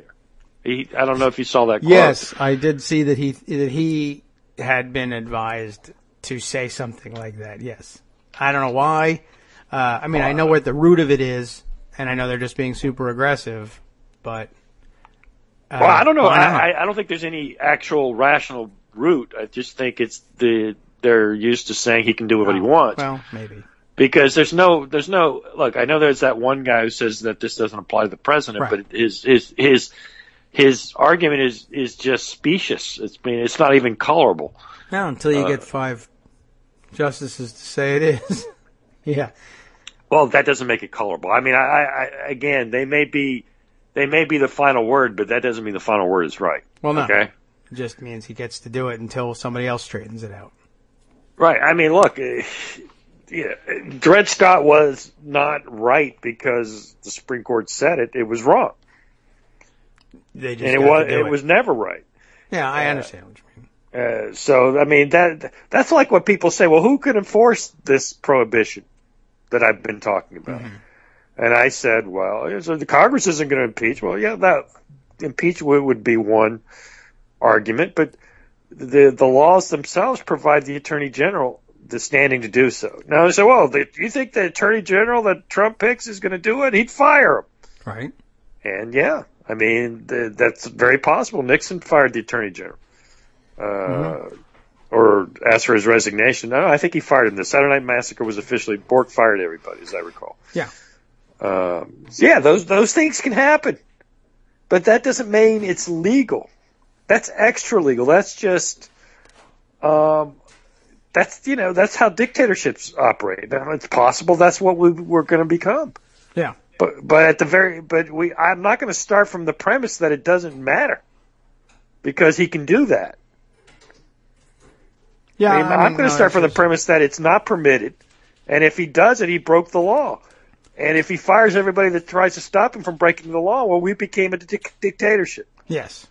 here. I don't know if you saw that quote. Yes, I did see that he had been advised to say something like that, yes. I don't know why. I know what the root of it is, and I know they're just being super aggressive, but... I don't know. I don't think there's any actual rational root. I just think they're used to saying he can do what he wants. Well, maybe. Because there's no look. I know there's that one guy who says that this doesn't apply to the president, Right. but his argument is just specious. It's not even colorable. No, until you get 5 justices to say it is. Yeah. Well, that doesn't make it colorable. I mean, I again, they may be the final word, but that doesn't mean the final word is right. Well, no. Okay. It just means he gets to do it until somebody else straightens it out. Right. I mean, look, Dred Scott was not right because the Supreme Court said it. It was wrong. They just It was never right. Yeah, I understand what you mean. So, I mean, that's like what people say, well, who could enforce this prohibition that I've been talking about? Mm-hmm. And I said, well, so the Congress isn't going to impeach. Well, yeah, that impeachment would be one argument, but the laws themselves provide the Attorney General the standing to do so. Now, they say, well, do you think the Attorney General that Trump picks is going to do it? He'd fire him. Right. And, yeah, I mean, that's very possible. Nixon fired the Attorney General. Or asked for his resignation. No, I think he fired him. The Saturday Night Massacre was officially, Bork fired everybody, as I recall. Yeah. Yeah, those things can happen. But that doesn't mean it's legal. That's extra legal. That's just, that's how dictatorships operate. Now, it's possible that's what we're going to become. Yeah. I'm not going to start from the premise that it doesn't matter because he can do that. Yeah, I'm going to start from the premise that it's not permitted, and if he does it, he broke the law. And if he fires everybody that tries to stop him from breaking the law, well, we became a dictatorship. Yes.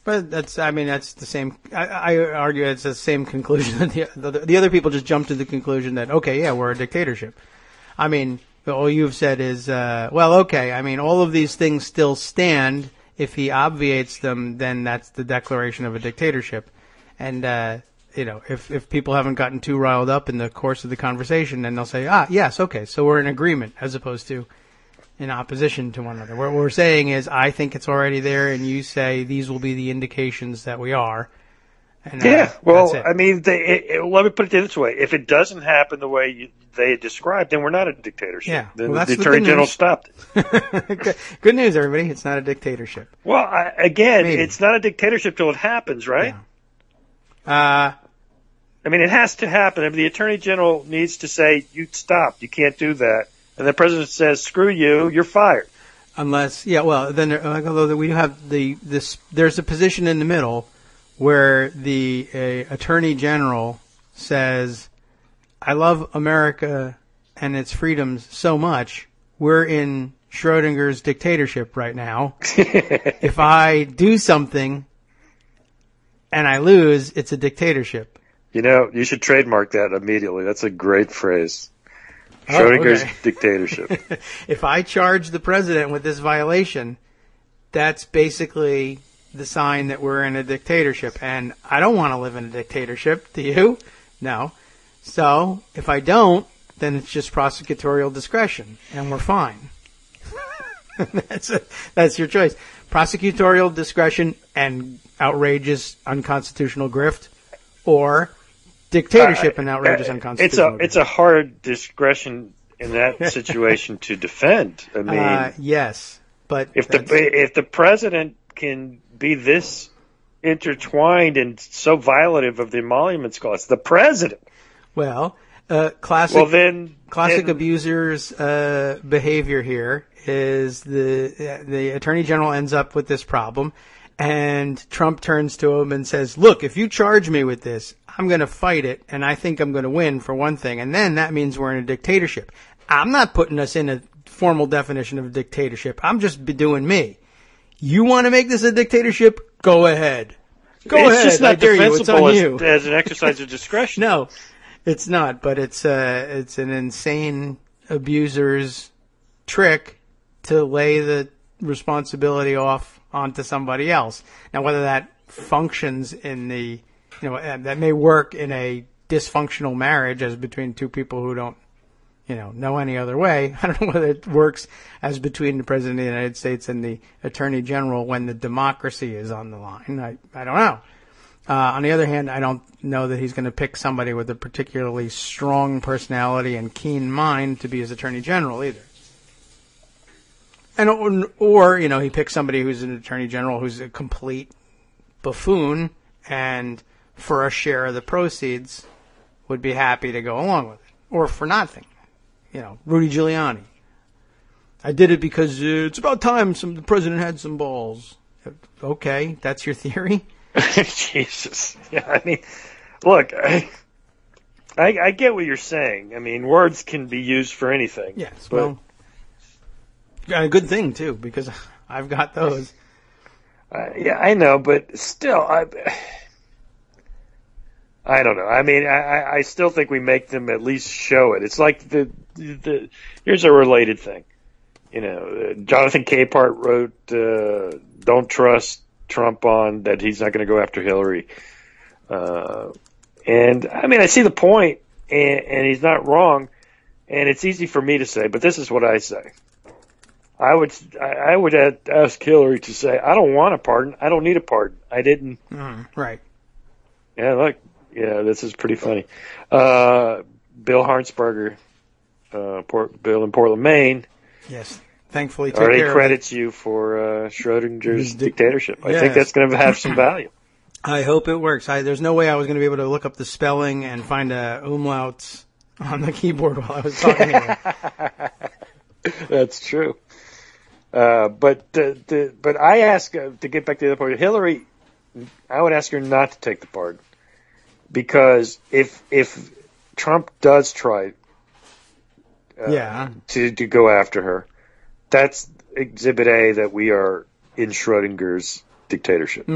But that's the same. I argue it's the same conclusion that the other people just jump to the conclusion that, okay, yeah, we're a dictatorship. I mean, all you've said is, well, okay, I mean, all of these things still stand. If he obviates them, then that's the declaration of a dictatorship. And, if people haven't gotten too riled up in the course of the conversation, then they'll say, yes, okay, so we're in agreement as opposed to in opposition to one another. What we're saying is, I think it's already there, and you say these will be the indications that we are. And, well, I mean, let me put it this way. If it doesn't happen the way they described, then we're not a dictatorship. Yeah. Then the Attorney General stopped it. Good news, everybody. It's not a dictatorship. Well, it's not a dictatorship till it happens, right? Yeah. I mean, it has to happen. I mean, the Attorney General needs to say, you stop, you can't do that. And the President says, screw you, you're fired. Unless, then although we have there's a position in the middle where the Attorney General says, I love America and its freedoms so much, we're in Schrodinger's dictatorship right now. If I do something and I lose, it's a dictatorship. You should trademark that immediately. That's a great phrase. Schrodinger's dictatorship. If I charge the president with this violation, that's basically the sign that we're in a dictatorship. And I don't want to live in a dictatorship. Do you? No. So if I don't, then it's just prosecutorial discretion, and we're fine. That's your choice. Prosecutorial discretion and outrageous unconstitutional grift, or dictatorship and outrageous unconstitutional grift. It's a hard discretion in that situation to defend. I mean, yes, but if the president can be this intertwined and so violative of the emoluments clause, the president. Well, classic abusers' behavior here is the Attorney General ends up with this problem, and Trump turns to him and says, look, if you charge me with this, I'm going to fight it, and I think I'm going to win for one thing, and then that means we're in a dictatorship. I'm not putting us in a formal definition of a dictatorship. I'm just doing me. You want to make this a dictatorship? Go ahead. It's just not defensible as an exercise of discretion. No, it's not, but it's an insane abuser's trick to lay the responsibility off onto somebody else. Now, whether that functions in that may work in a dysfunctional marriage as between two people who don't, know any other way. I don't know whether it works as between the President of the United States and the Attorney General when the democracy is on the line. I don't know. On the other hand, I don't know that he's going to pick somebody with a particularly strong personality and keen mind to be his attorney general either. And or he picks somebody who's an attorney general who's a complete buffoon and for a share of the proceeds would be happy to go along with it. Or for nothing. Rudy Giuliani. I did it because it's about time the president had some balls. Okay, that's your theory? Jesus. Yeah, I mean, look, I get what you're saying. I mean, words can be used for anything. Yes, well, a good thing, too, because I've got those. Yeah, I know, but still, I don't know. I mean, I still think we make them at least show it. It's like here's a related thing. Jonathan Capehart wrote, don't trust Trump on that he's not going to go after Hillary. And I mean, I see the point, and he's not wrong, and it's easy for me to say, but this is what I say. I would ask Hillary to say, I don't want a pardon. I don't need a pardon. I didn't. Right. Yeah, look. Yeah, this is pretty funny. Bill Harnsberger, Bill in Portland, Maine. Yes. Thankfully, already credits you for Schrodinger's dictatorship. I think that's going to have some value. I hope it works. There's no way I was going to be able to look up the spelling and find umlauts on the keyboard while I was talking to you. That's true. But I ask, to get back to the other point, Hillary, I would ask her not to take the pardon. Because if Trump does try to go after her, that's Exhibit A that we are in Schrodinger's dictatorship.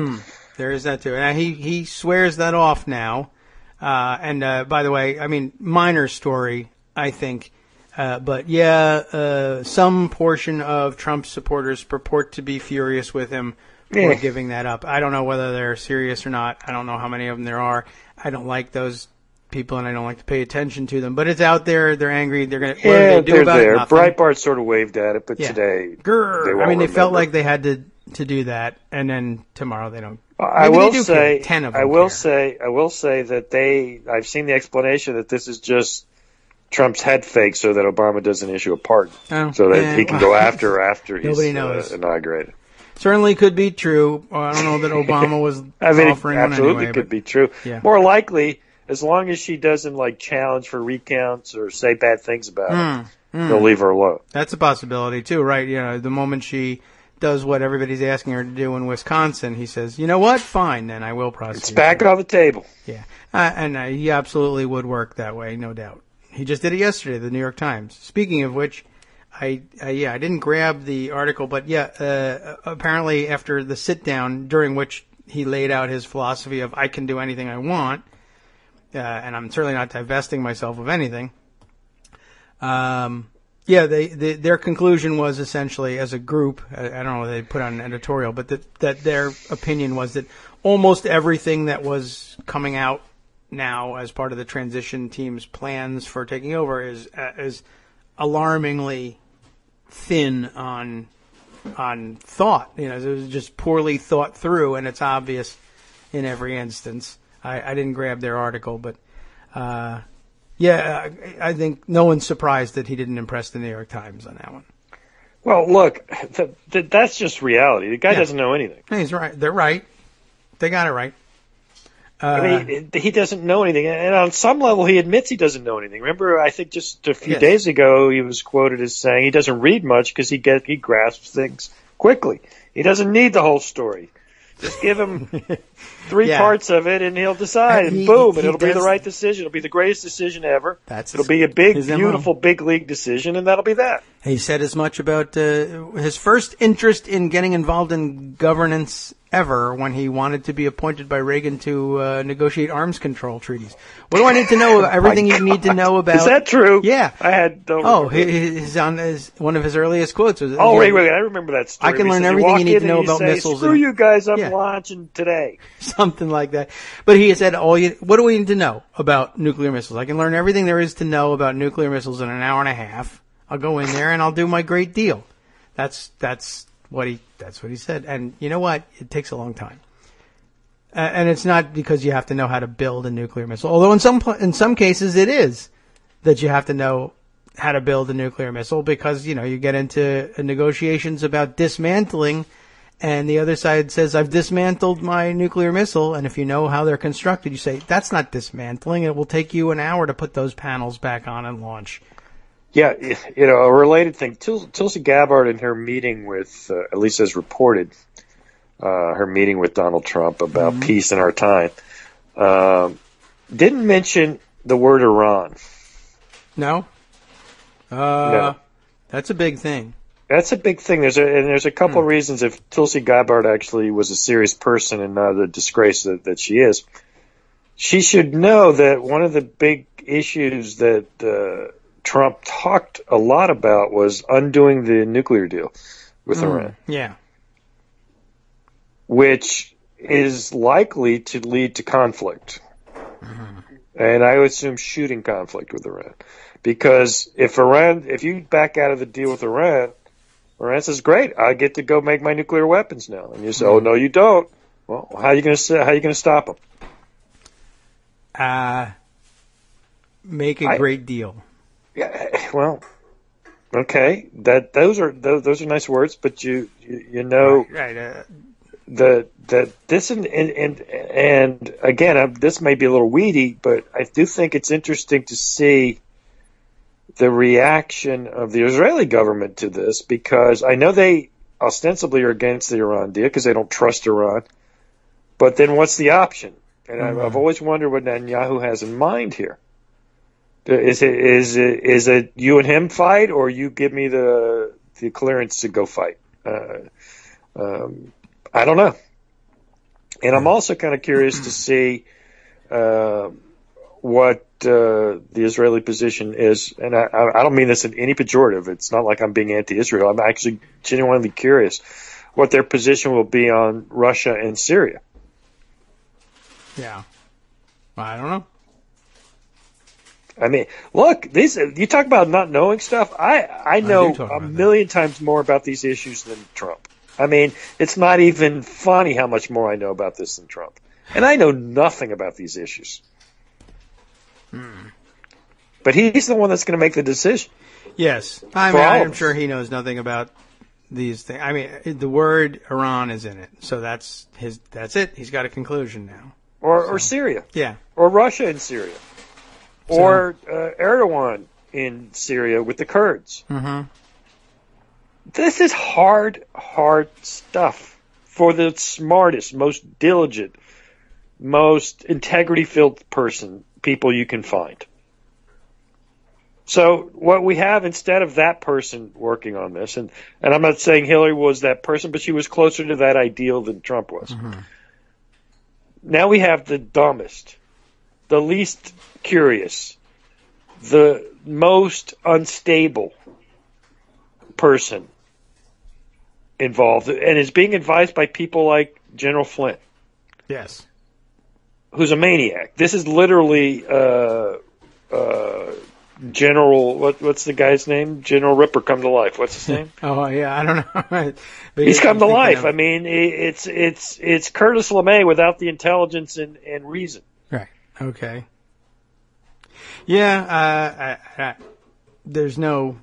There is that too. And he swears that off now. And by the way, I mean, minor story, I think. But some portion of Trump's supporters purport to be furious with him for giving that up. I don't know whether they're serious or not. I don't know how many of them there are. I don't like those people, and I don't like to pay attention to them. But it's out there. They're angry. They're going to. What do they do about it? Nothing. Breitbart sort of waved at it, but today, they felt like they had to do that, and then tomorrow they don't. I will say that I've seen the explanation that this is just Trump's head fake, so that Obama doesn't issue a pardon, so that he can go after he's inaugurated. Certainly could be true. I don't know that Obama was offering one absolutely anyway, could be true. Yeah. More likely, as long as she doesn't challenge for recounts or say bad things about it, they'll leave her alone. That's a possibility too, right? The moment she does what everybody's asking her to do in Wisconsin, he says, "You know what? Fine, then I will prosecute." It's back on the table. Yeah, and he absolutely would work that way, no doubt. He just did it yesterday, the New York Times. Speaking of which. I didn't grab the article, but apparently after the sit down during which he laid out his philosophy of I can do anything I want, and I'm certainly not divesting myself of anything. Their conclusion was essentially as a group, I don't know if they put on an editorial, but that their opinion was that almost everything that was coming out now as part of the transition team's plans for taking over is alarmingly thin on thought. It was just poorly thought through, and it's obvious in every instance. I didn't grab their article, but I think no one's surprised that he didn't impress the New York Times on that one. Well, look, that's just reality. The guy doesn't know anything. He's right. They're right. They got it right. I mean, he doesn't know anything. And on some level, he admits he doesn't know anything. Remember, I think just a few days ago, he was quoted as saying he doesn't read much because he grasps things quickly. He doesn't need the whole story. Just give him three parts of it, and he'll decide, and boom, and it'll be the right decision. It'll be the greatest decision ever. It'll be a big, beautiful, big league decision, and that'll be that. He said as much about his first interest in getting involved in governance ever when he wanted to be appointed by Reagan to negotiate arms control treaties. What do I need to know? Everything you need to know about. Is that true? Yeah. I had. One of his earliest quotes was. Oh, wait! I remember that story. I can learn everything you need to know about missiles. Screw you guys! I'm launching today. Something like that. But he said, what do we need to know about nuclear missiles? I can learn everything there is to know about nuclear missiles in an hour and a half. I'll go in there and I'll do my great deal. That's what he said. And you know what? It takes a long time. And it's not because you have to know how to build a nuclear missile. Although in some cases it is that you have to know how to build a nuclear missile because, you get into negotiations about dismantling and the other side says, I've dismantled my nuclear missile. And if you know how they're constructed, you say, that's not dismantling. It will take you an hour to put those panels back on and launch. Yeah, a related thing. Tulsi Gabbard in her meeting with, at least as reported, her meeting with Donald Trump about peace in our time, didn't mention the word Iran. No? No. That's a big thing. That's a big thing. There's a couple of reasons if Tulsi Gabbard actually was a serious person and not a disgrace that she is. She should know that one of the big issues that Trump talked a lot about was undoing the nuclear deal with Iran. Yeah. Which is likely to lead to conflict. And I would assume shooting conflict with Iran. Because if you back out of the deal with Iran says, great, I get to go make my nuclear weapons now. And you say, oh, no, you don't. Well, how are you going to stop them? Make a great deal. Yeah, well, okay. Those are nice words, but you know right. that this and again, this may be a little weedy, but I do think it's interesting to see the reaction of the Israeli government to this, because I know they ostensibly are against the Iran deal because they don't trust Iran. But then what's the option? And I've always wondered what Netanyahu has in mind here. Is it you and him fight, or you give me the clearance to go fight? I don't know. And I'm also kind of curious to see what the Israeli position is. And I don't mean this in any pejorative. It's not like I'm being anti-Israel. I'm actually genuinely curious what their position will be on Russia and Syria. Yeah. I don't know. I mean, look, you talk about not knowing stuff. I know a million times more about these issues than Trump. I mean, it's not even funny how much more I know about this than Trump. And I know nothing about these issues. But he's the one that's going to make the decision. Yes. I'm sure he knows nothing about these things. I mean, the word Iran is in it. So that's it. He's got a conclusion now. Or Syria. Yeah. Or Russia in Syria. Or Erdogan in Syria with the Kurds. Mm-hmm. This is hard stuff for the smartest, most diligent, most integrity-filled people you can find. So what we have instead of that person working on this, and I'm not saying Hillary was that person, but she was closer to that ideal than Trump was. Mm-hmm. Now we have the dumbest, the least curious, the most unstable person involved, and is being advised by people like General Flynn. Yes. Who's a maniac. This is literally General, what's the guy's name? General Ripper come to life. What's his name? Oh, yeah, I don't know. He's come to life. I mean, it's Curtis LeMay without the intelligence and reason. Right. Okay. Yeah, there's no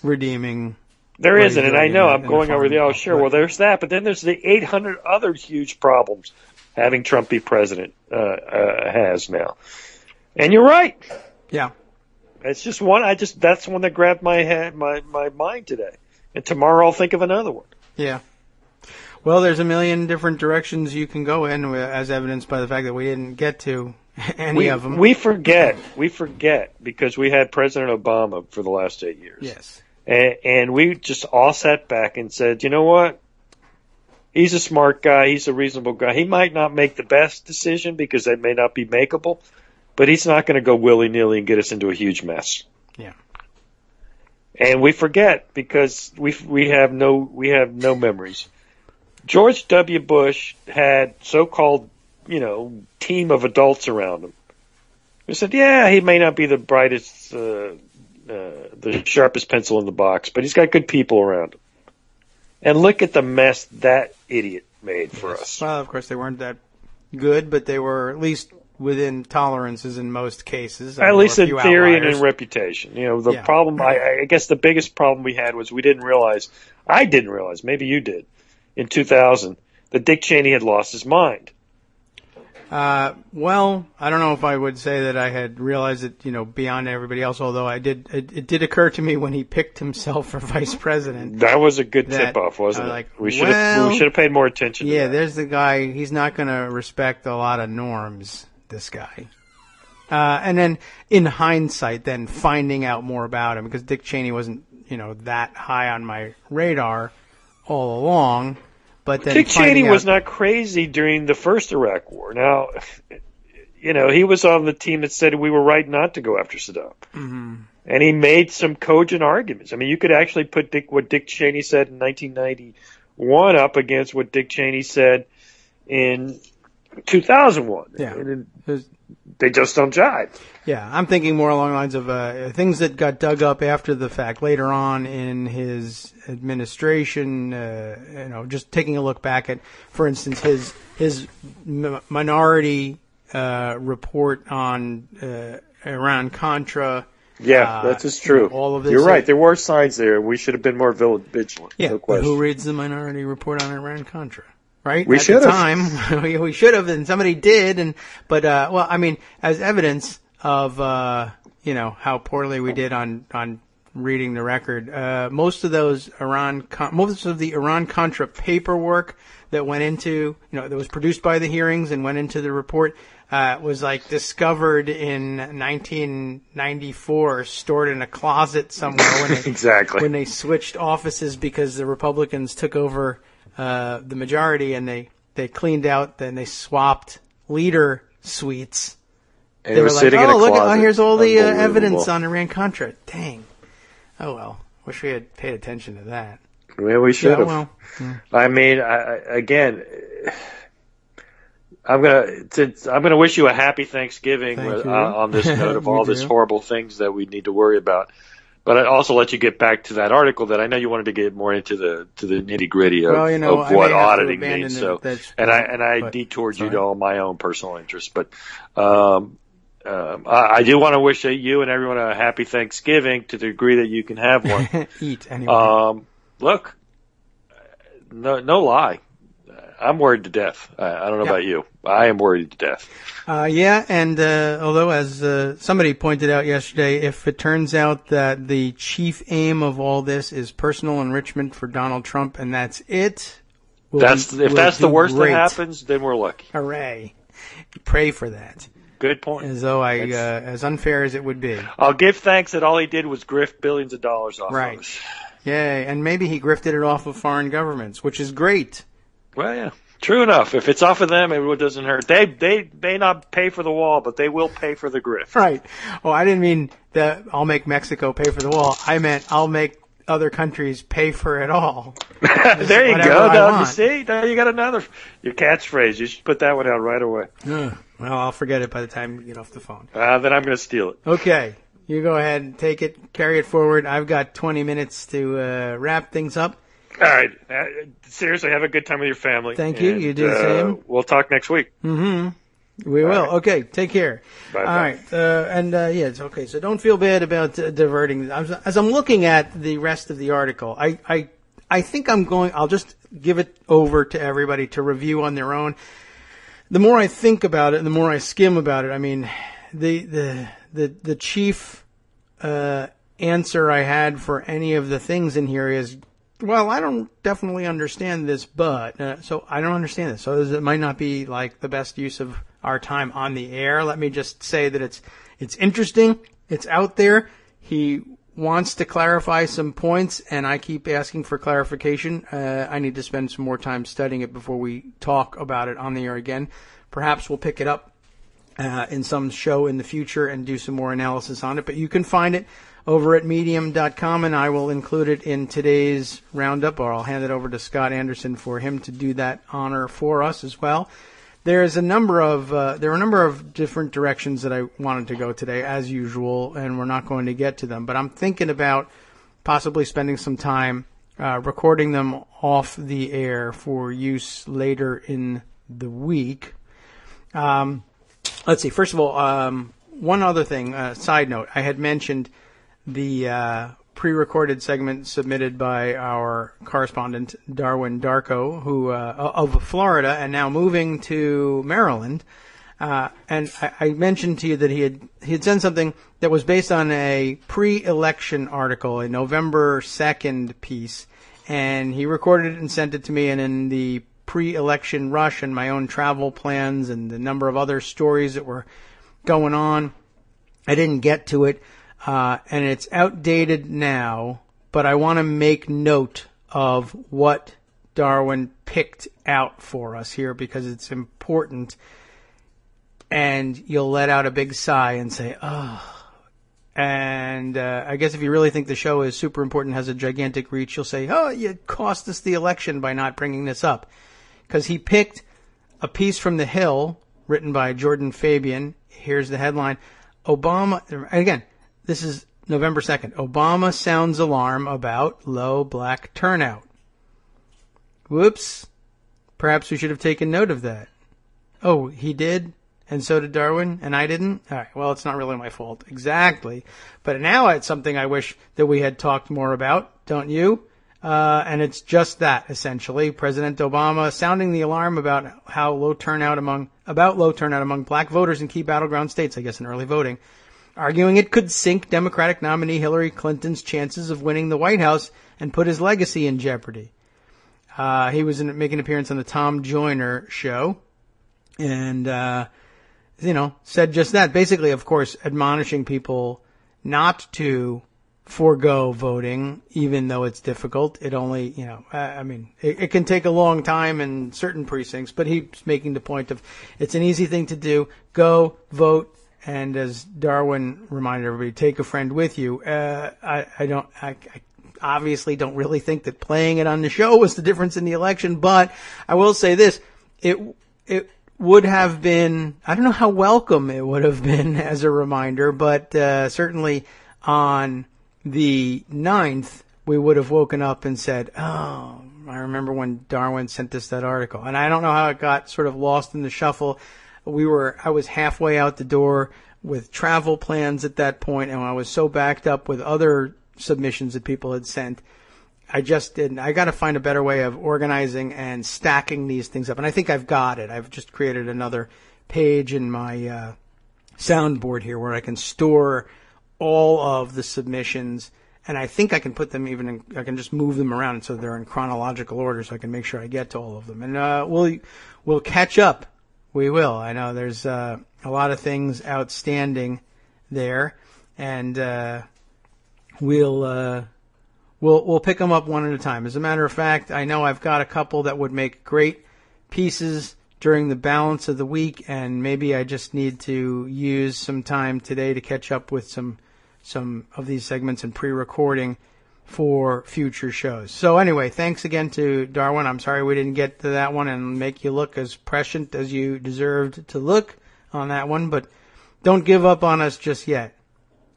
redeeming. There isn't, and I know I'm going over well, there's that, but then there's the 800 other huge problems having Trump be president has now. And you're right. Yeah. It's just one. That's one that grabbed my mind today, and tomorrow I'll think of another one. Yeah. Well, there's a million different directions you can go in, as evidenced by the fact that we didn't get to any of them. We forget because we had President Obama for the last 8 years. Yes. And we just all sat back and said, you know what? He's a smart guy. He's a reasonable guy. He might not make the best decision because that may not be makeable. But he's not going to go willy-nilly and get us into a huge mess. Yeah. And we forget because we have no memories. George W. Bush had so-called, team of adults around him. We said, yeah, he may not be the brightest, the sharpest pencil in the box, but he's got good people around him. And look at the mess that idiot made for us. Well, of course, they weren't that good, but they were at least within tolerances in most cases. At least in theory and in reputation. The problem, I guess the biggest problem we had was I didn't realize, maybe you did, in 2000, that Dick Cheney had lost his mind. Well, I don't know if I would say that I had realized it, beyond everybody else, although it did occur to me when he picked himself for vice president. That was a good tip-off, wasn't it? We should have paid more attention to that. There's the guy, he's not going to respect a lot of norms, this guy. And then, in hindsight, then finding out more about him, because Dick Cheney wasn't, that high on my radar all along. But then Dick Cheney was not crazy during the first Iraq War. Now, he was on the team that said we were right not to go after Saddam. Mm-hmm. And he made some cogent arguments. I mean, you could actually put what Dick Cheney said in 1991 up against what Dick Cheney said in 2001. Yeah. They just don't jive. Yeah, I'm thinking more along the lines of things that got dug up after the fact, later on in his administration. Just taking a look back at, for instance, his minority report on Iran-Contra. Yeah, that is true. All of this. You're right. There were signs there. We should have been more vigilant. Yeah, no question. Who reads the minority report on Iran-Contra? Right? We should have. At the time, we should have, and somebody did. But as evidence of, how poorly we did on reading the record, most of the Iran-Contra paperwork that went into, that was produced by the hearings and went into the report, was discovered in 1994, stored in a closet somewhere exactly. when they switched offices because the Republicans took over the majority, and they cleaned out, then they swapped leader suites. And they were sitting in a closet. Here's all the evidence on Iran-Contra. Dang. Oh, well. Wish we had paid attention to that. Well, we should have. I mean, again, I'm gonna wish you a happy Thanksgiving on this note of all these horrible things that we need to worry about. But I'd also let you get back to that article that I know you wanted to get more into the nitty gritty of what auditing means. So, I detoured you to all my own personal interests. But I do want to wish you and everyone a happy Thanksgiving to the degree that you can have one. Eat anyway. Look, no lie. I'm worried to death. I don't know about you. I am worried to death. And although, as somebody pointed out yesterday, if it turns out that the chief aim of all this is personal enrichment for Donald Trump, and that's it, if that's the worst that happens, then we're lucky. Hooray! Pray for that. Good point. As though as unfair as it would be. I'll give thanks that all he did was grift billions of dollars off of us. Yay! And maybe he grifted it off of foreign governments, which is great. Well, yeah. True enough. If it's off of them, it doesn't hurt. They may not pay for the wall, but they will pay for the grift. Right. Oh, I didn't mean that I'll make Mexico pay for the wall. I meant I'll make other countries pay for it all. There you go. Now, you see? Now you got your catchphrase. You should put that one out right away. Well, I'll forget it by the time you get off the phone. Then I'm going to steal it. Okay. You go ahead and take it. Carry it forward. I've got 20 minutes to wrap things up. All right. Seriously, have a good time with your family. Thank you. You do the same. We'll talk next week. Mm-hmm. We will. Right. Okay. Take care. Bye. All right. It's okay. So don't feel bad about diverting. As I'm looking at the rest of the article, I think I'll just give it over to everybody to review on their own. The more I think about it, and the more I skim about it, I mean, the chief answer I had for any of the things in here is, well, I don't definitely understand this, but so I don't understand this. So it might not be like the best use of our time on the air. Let me just say that it's interesting. It's out there. He wants to clarify some points, and I keep asking for clarification. I need to spend some more time studying it before we talk about it on the air again. Perhaps we'll pick it up in some show in the future and do some more analysis on it. But you can find it over at medium.com, and I will include it in today's roundup, or I'll hand it over to Scott Anderson for him to do that honor for us as well. There are a number of different directions that I wanted to go today, as usual, and we're not going to get to them. But I'm thinking about possibly spending some time recording them off the air for use later in the week. Let's see. First of all, one other thing, side note. I had mentioned the pre-recorded segment submitted by our correspondent, Darwin Darko, who of Florida and now moving to Maryland. And I mentioned to you that he had sent something that was based on a pre-election article, a November 2nd piece, and he recorded it and sent it to me. And in the pre-election rush and my own travel plans and the number of other stories that were going on, I didn't get to it, and it's outdated now, but I want to make note of what Darwin picked out for us here because it's important. And you'll let out a big sigh and say, oh. And I guess if you really think the show is super important, has a gigantic reach, you'll say, oh, you cost us the election by not bringing this up. Because he picked a piece from The Hill written by Jordan Fabian. Here's the headline. Obama, again, this is November 2nd. Obama sounds alarm about low black turnout. Whoops. Perhaps we should have taken note of that. Oh, he did? And so did Darwin, and I didn't? All right, well, it's not really my fault. Exactly. But now it's something I wish that we had talked more about, don't you? And it's just that, essentially. President Obama sounding the alarm about low turnout among black voters in key battleground states, I guess in early voting, arguing it could sink Democratic nominee Hillary Clinton's chances of winning the White House and put his legacy in jeopardy. He was making an appearance on the Tom Joyner show, and said just that. Basically, of course, admonishing people not to forego voting, even though it's difficult. It only, it can take a long time in certain precincts, but he's making the point of it's an easy thing to do. Go vote. And as Darwin reminded everybody, take a friend with you. I obviously don't really think that playing it on the show was the difference in the election, but I will say this. It would have been, I don't know how welcome it would have been as a reminder, but certainly on the 9th, we would have woken up and said, oh, I remember when Darwin sent us that article. And I don't know how it got sort of lost in the shuffle. I was halfway out the door with travel plans at that point, and I was so backed up with other submissions that people had sent, I just didn't. I got to find a better way of organizing and stacking these things up. And I think I've got it. I've just created another page in my soundboard here where I can store all of the submissions. And I think I can put them I can just move them around so they're in chronological order so I can make sure I get to all of them. And we'll catch up. We will. I know there's a lot of things outstanding there. And We'll pick them up one at a time. As a matter of fact, I know I've got a couple that would make great pieces during the balance of the week, and maybe I just need to use some time today to catch up with some of these segments and pre-recording for future shows. So anyway, thanks again to Darwin. I'm sorry we didn't get to that one and make you look as prescient as you deserved to look on that one, but don't give up on us just yet.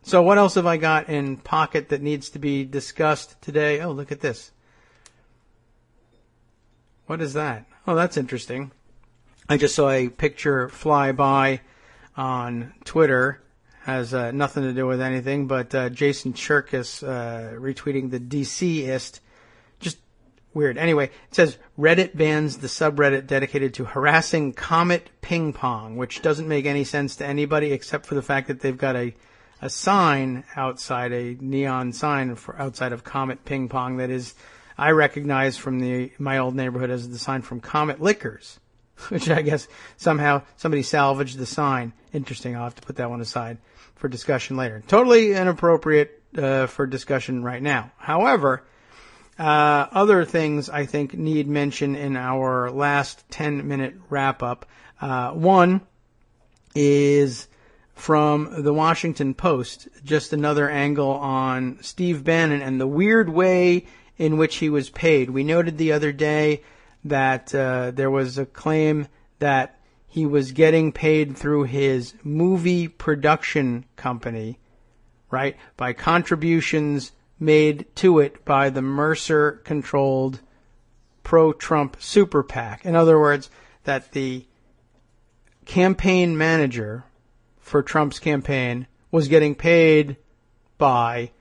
So what else have I got in pocket that needs to be discussed today? Oh, look at this. What is that? Oh, that's interesting. I just saw a picture fly by on Twitter. Has nothing to do with anything, but Jason Cherkis retweeting the DCist. Just weird. Anyway, it says Reddit bans the subreddit dedicated to harassing Comet Ping Pong, which doesn't make any sense to anybody except for the fact that they've got a sign outside, a neon sign outside of Comet Ping Pong that is, I recognize from my old neighborhood as the sign from Comet Liquors, which I guess somehow somebody salvaged the sign. Interesting. I'll have to put that one aside for discussion later. Totally inappropriate for discussion right now. However, other things I think need mention in our last 10-minute wrap-up. One is from the Washington Post, just another angle on Steve Bannon and the weird way in which he was paid. We noted the other day that there was a claim that he was getting paid through his movie production company, right, by contributions made to it by the Mercer-controlled pro-Trump super PAC. In other words, that the campaign manager for Trump's campaign was getting paid by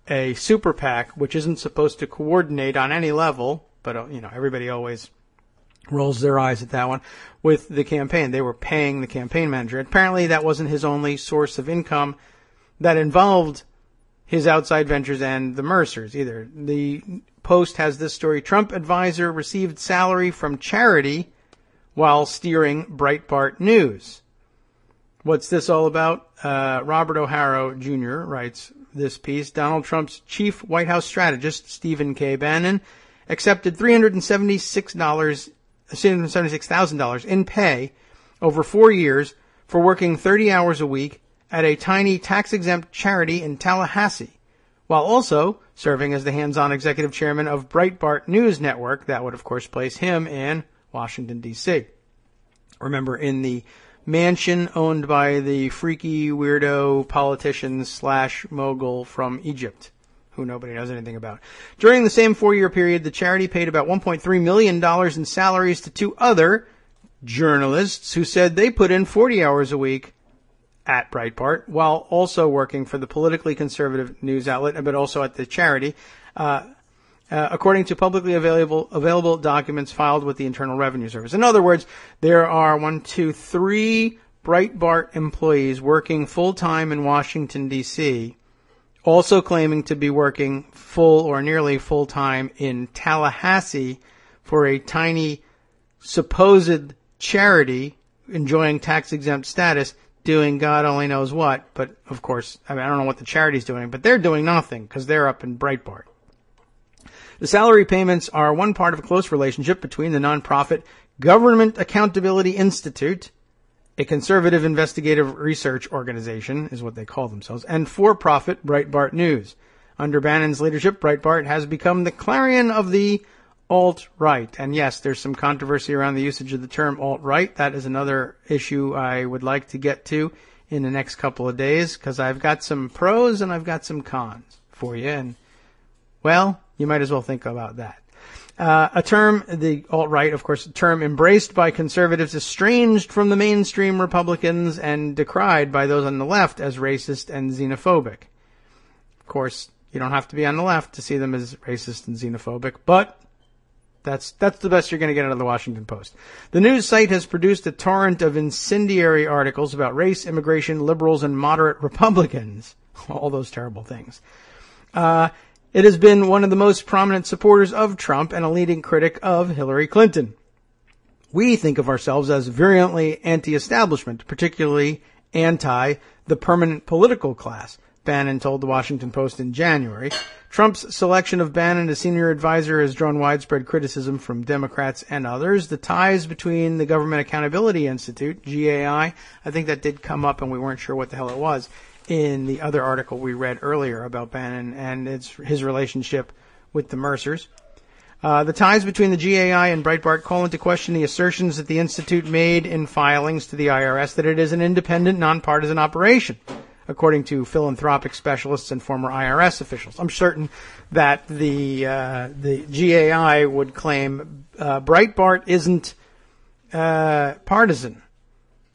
a super PAC, which isn't supposed to coordinate on any level, but, everybody always rolls their eyes at that one, with the campaign. They were paying the campaign manager. Apparently that wasn't his only source of income that involved his outside ventures and the Mercers either. The Post has this story: Trump advisor received salary from charity while steering Breitbart News. What's this all about? Robert O'Hara Jr. writes this piece. Donald Trump's chief White House strategist, Stephen K. Bannon, accepted $376,000 in pay over 4 years for working 30 hours a week at a tiny tax-exempt charity in Tallahassee, while also serving as the hands-on executive chairman of Breitbart News Network. That would, of course, place him in Washington, D.C. Remember, in the mansion owned by the freaky weirdo politician / mogul from Egypt, who nobody knows anything about. During the same 4-year period, the charity paid about $1.3 million in salaries to 2 other journalists who said they put in 40 hours a week at Breitbart while also working for the politically conservative news outlet, but also at the charity, according to publicly available documents filed with the Internal Revenue Service. In other words, there are 3 Breitbart employees working full-time in Washington, D.C., also claiming to be working full or nearly full-time in Tallahassee for a tiny supposed charity enjoying tax-exempt status, doing God only knows what. But, of course, I don't know what the charity's doing, but they're doing nothing because they're up in Breitbart. The salary payments are one part of a close relationship between the nonprofit Government Accountability Institute, a conservative investigative research organization, is what they call themselves, and for-profit Breitbart News. Under Bannon's leadership, Breitbart has become the clarion of the alt-right. And yes, there's some controversy around the usage of the term alt-right. That is another issue I would like to get to in the next couple of days, because I've got some pros and I've got some cons for you. And, well, you might as well think about that. A term, the alt-right, of course, a term embraced by conservatives, estranged from the mainstream Republicans, and decried by those on the left as racist and xenophobic. Of course, you don't have to be on the left to see them as racist and xenophobic, but that's the best you're going to get out of the Washington Post. The news site has produced a torrent of incendiary articles about race, immigration, liberals, and moderate Republicans. All those terrible things. It has been one of the most prominent supporters of Trump and a leading critic of Hillary Clinton. We think of ourselves as virulently anti-establishment, particularly anti the permanent political class, Bannon told the Washington Post in January. Trump's selection of Bannon as senior advisor has drawn widespread criticism from Democrats and others. The ties between the Government Accountability Institute, GAI, I think that did come up and we weren't sure what the hell it was, in the other article we read earlier about Bannon and his relationship with the Mercers. The ties between the GAI and Breitbart call into question the assertions that the Institute made in filings to the IRS that it is an independent, nonpartisan operation, according to philanthropic specialists and former IRS officials. I'm certain that the GAI would claim Breitbart isn't partisan.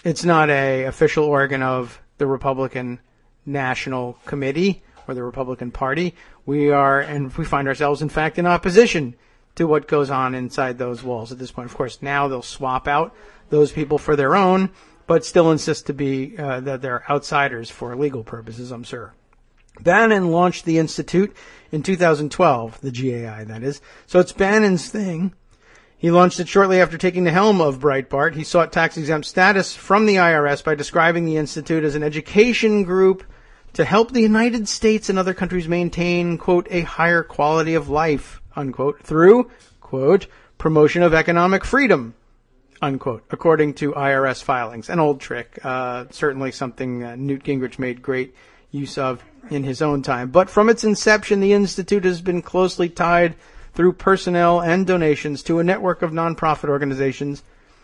It's not a official organ of the Republican National Committee or the Republican Party. We find ourselves, in fact, in opposition to what goes on inside those walls at this point. Of course, now they'll swap out those people for their own, but still insist to be that they're outsiders for legal purposes, I'm sure. Bannon launched the Institute in 2012, the GAI, that is. So it's Bannon's thing. He launched it shortly after taking the helm of Breitbart. He sought tax-exempt status from the IRS by describing the Institute as an education group to help the United States and other countries maintain, quote, a higher quality of life, unquote, through, quote, promotion of economic freedom, unquote, according to IRS filings. An old trick, certainly something Newt Gingrich made great use of in his own time. But from its inception, the Institute has been closely tied through personnel and donations to a network of nonprofit organizations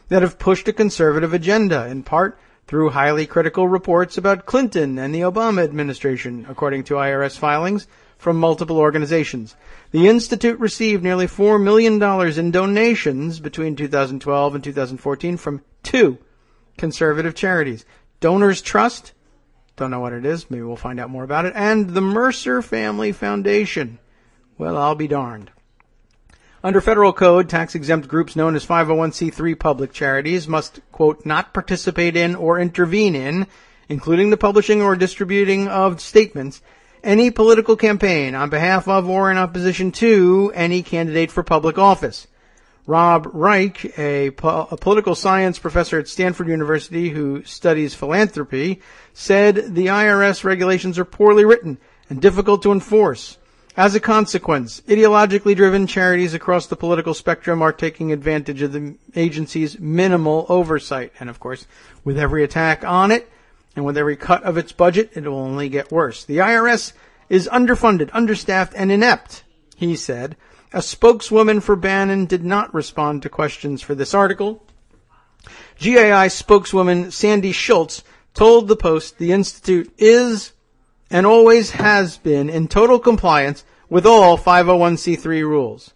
that have pushed a conservative agenda, in part through highly critical reports about Clinton and the Obama administration, according to IRS filings from multiple organizations. The Institute received nearly $4 million in donations between 2012 and 2014 from 2 conservative charities. Donors Trust, don't know what it is, maybe we'll find out more about it, and the Mercer Family Foundation. Well, I'll be darned. Under federal code, tax-exempt groups known as 501c3 public charities must, quote, not participate in or intervene in, including the publishing or distributing of statements, any political campaign on behalf of or in opposition to any candidate for public office. Rob Reich, a political science professor at Stanford University who studies philanthropy, said the IRS regulations are poorly written and difficult to enforce. As a consequence, ideologically driven charities across the political spectrum are taking advantage of the agency's minimal oversight. And of course, with every attack on it and with every cut of its budget, it will only get worse. The IRS is underfunded, understaffed, and inept, he said. A spokeswoman for Bannon did not respond to questions for this article. GAI spokeswoman Sandy Schultz told the Post the Institute is and always has been in total compliance with all 501c3 rules.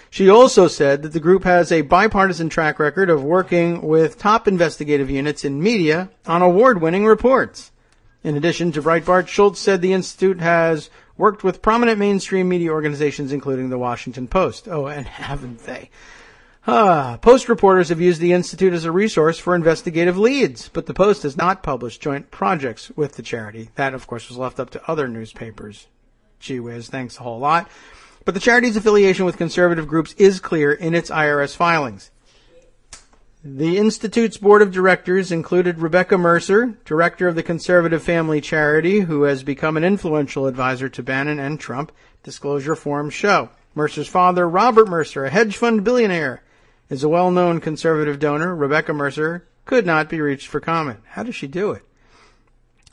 She also said that the group has a bipartisan track record of working with top investigative units in media on award-winning reports. In addition to Breitbart, Schultz said the Institute has worked with prominent mainstream media organizations, including the Washington Post. Oh, and haven't they? Post reporters have used the Institute as a resource for investigative leads, but the Post has not published joint projects with the charity. That, of course, was left up to other newspapers. Gee whiz, thanks a whole lot. But the charity's affiliation with conservative groups is clear in its IRS filings. The Institute's board of directors included Rebecca Mercer, director of the Conservative Family Charity, who has become an influential advisor to Bannon and Trump, disclosure forms show. Mercer's father, Robert Mercer, a hedge fund billionaire, is a well-known conservative donor. Rebecca Mercer could not be reached for comment. How does she do it?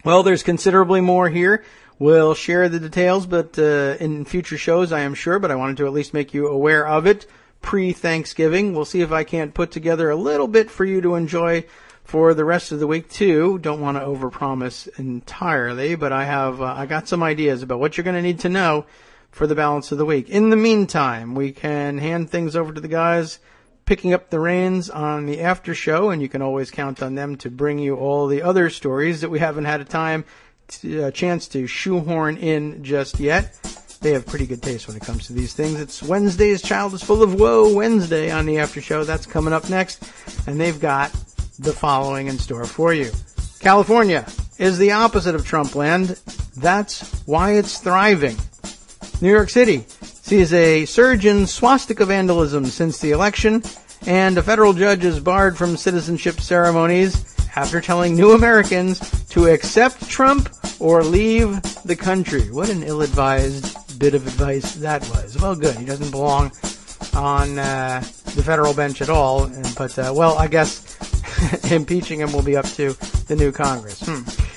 Well, there's considerably more here. We'll share the details, but in future shows, I am sure, but I wanted to at least make you aware of it pre-Thanksgiving. We'll see if I can't put together a little bit for you to enjoy for the rest of the week, too. Don't want to overpromise entirely, but I got some ideas about what you're going to need to know for the balance of the week. In the meantime, we can hand things over to the guys picking up the reins on the after show, and you can always count on them to bring you all the other stories that we haven't had a chance to shoehorn in just yet. They have pretty good taste when it comes to these things. It's Wednesday's Child is Full of Woe Wednesday on the after show. That's coming up next, and they've got the following in store for you. California is the opposite of Trump land. That's why it's thriving. New York City sees a surge in swastika vandalism since the election, and a federal judge is barred from citizenship ceremonies after telling new Americans to accept Trump or leave the country. What an ill-advised bit of advice that was. Well, good. He doesn't belong on the federal bench at all, but I guess impeaching him will be up to the new Congress.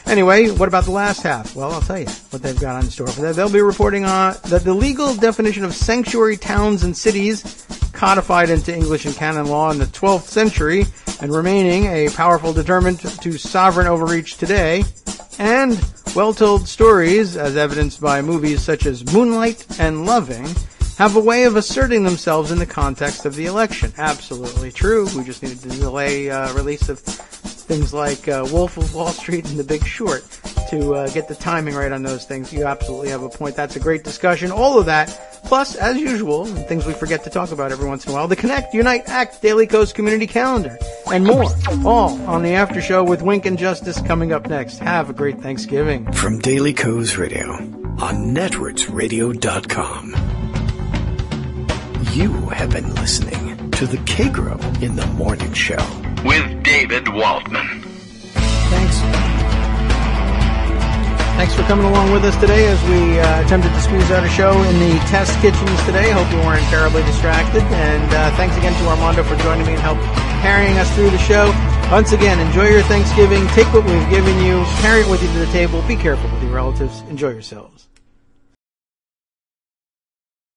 Anyway, what about the last half? Well, I'll tell you what they've got on store for that. They'll be reporting on that the legal definition of sanctuary towns and cities, codified into English and canon law in the 12th century and remaining a powerful deterrent to sovereign overreach today, and well-told stories, as evidenced by movies such as Moonlight and Loving, have a way of asserting themselves in the context of the election. Absolutely true. We just needed to delay release of things like Wolf of Wall Street and The Big Short to get the timing right on those things. You absolutely have a point. That's a great discussion. All of that, plus, as usual, things we forget to talk about every once in a while, the Connect, Unite, Act Daily Coast Community Calendar, and more, all on the after show with Wink and Justice coming up next. Have a great Thanksgiving. From Daily Coast Radio on networksradio.com. You have been listening to the Kagro in the Morning Show with David Waldman. Thanks for coming along with us today as we attempted to squeeze out a show in the test kitchens today. Hope you weren't terribly distracted. And thanks again to Armando for joining me and help carrying us through the show. Once again, enjoy your Thanksgiving. Take what we've given you. Carry it with you to the table. Be careful with your relatives. Enjoy yourselves.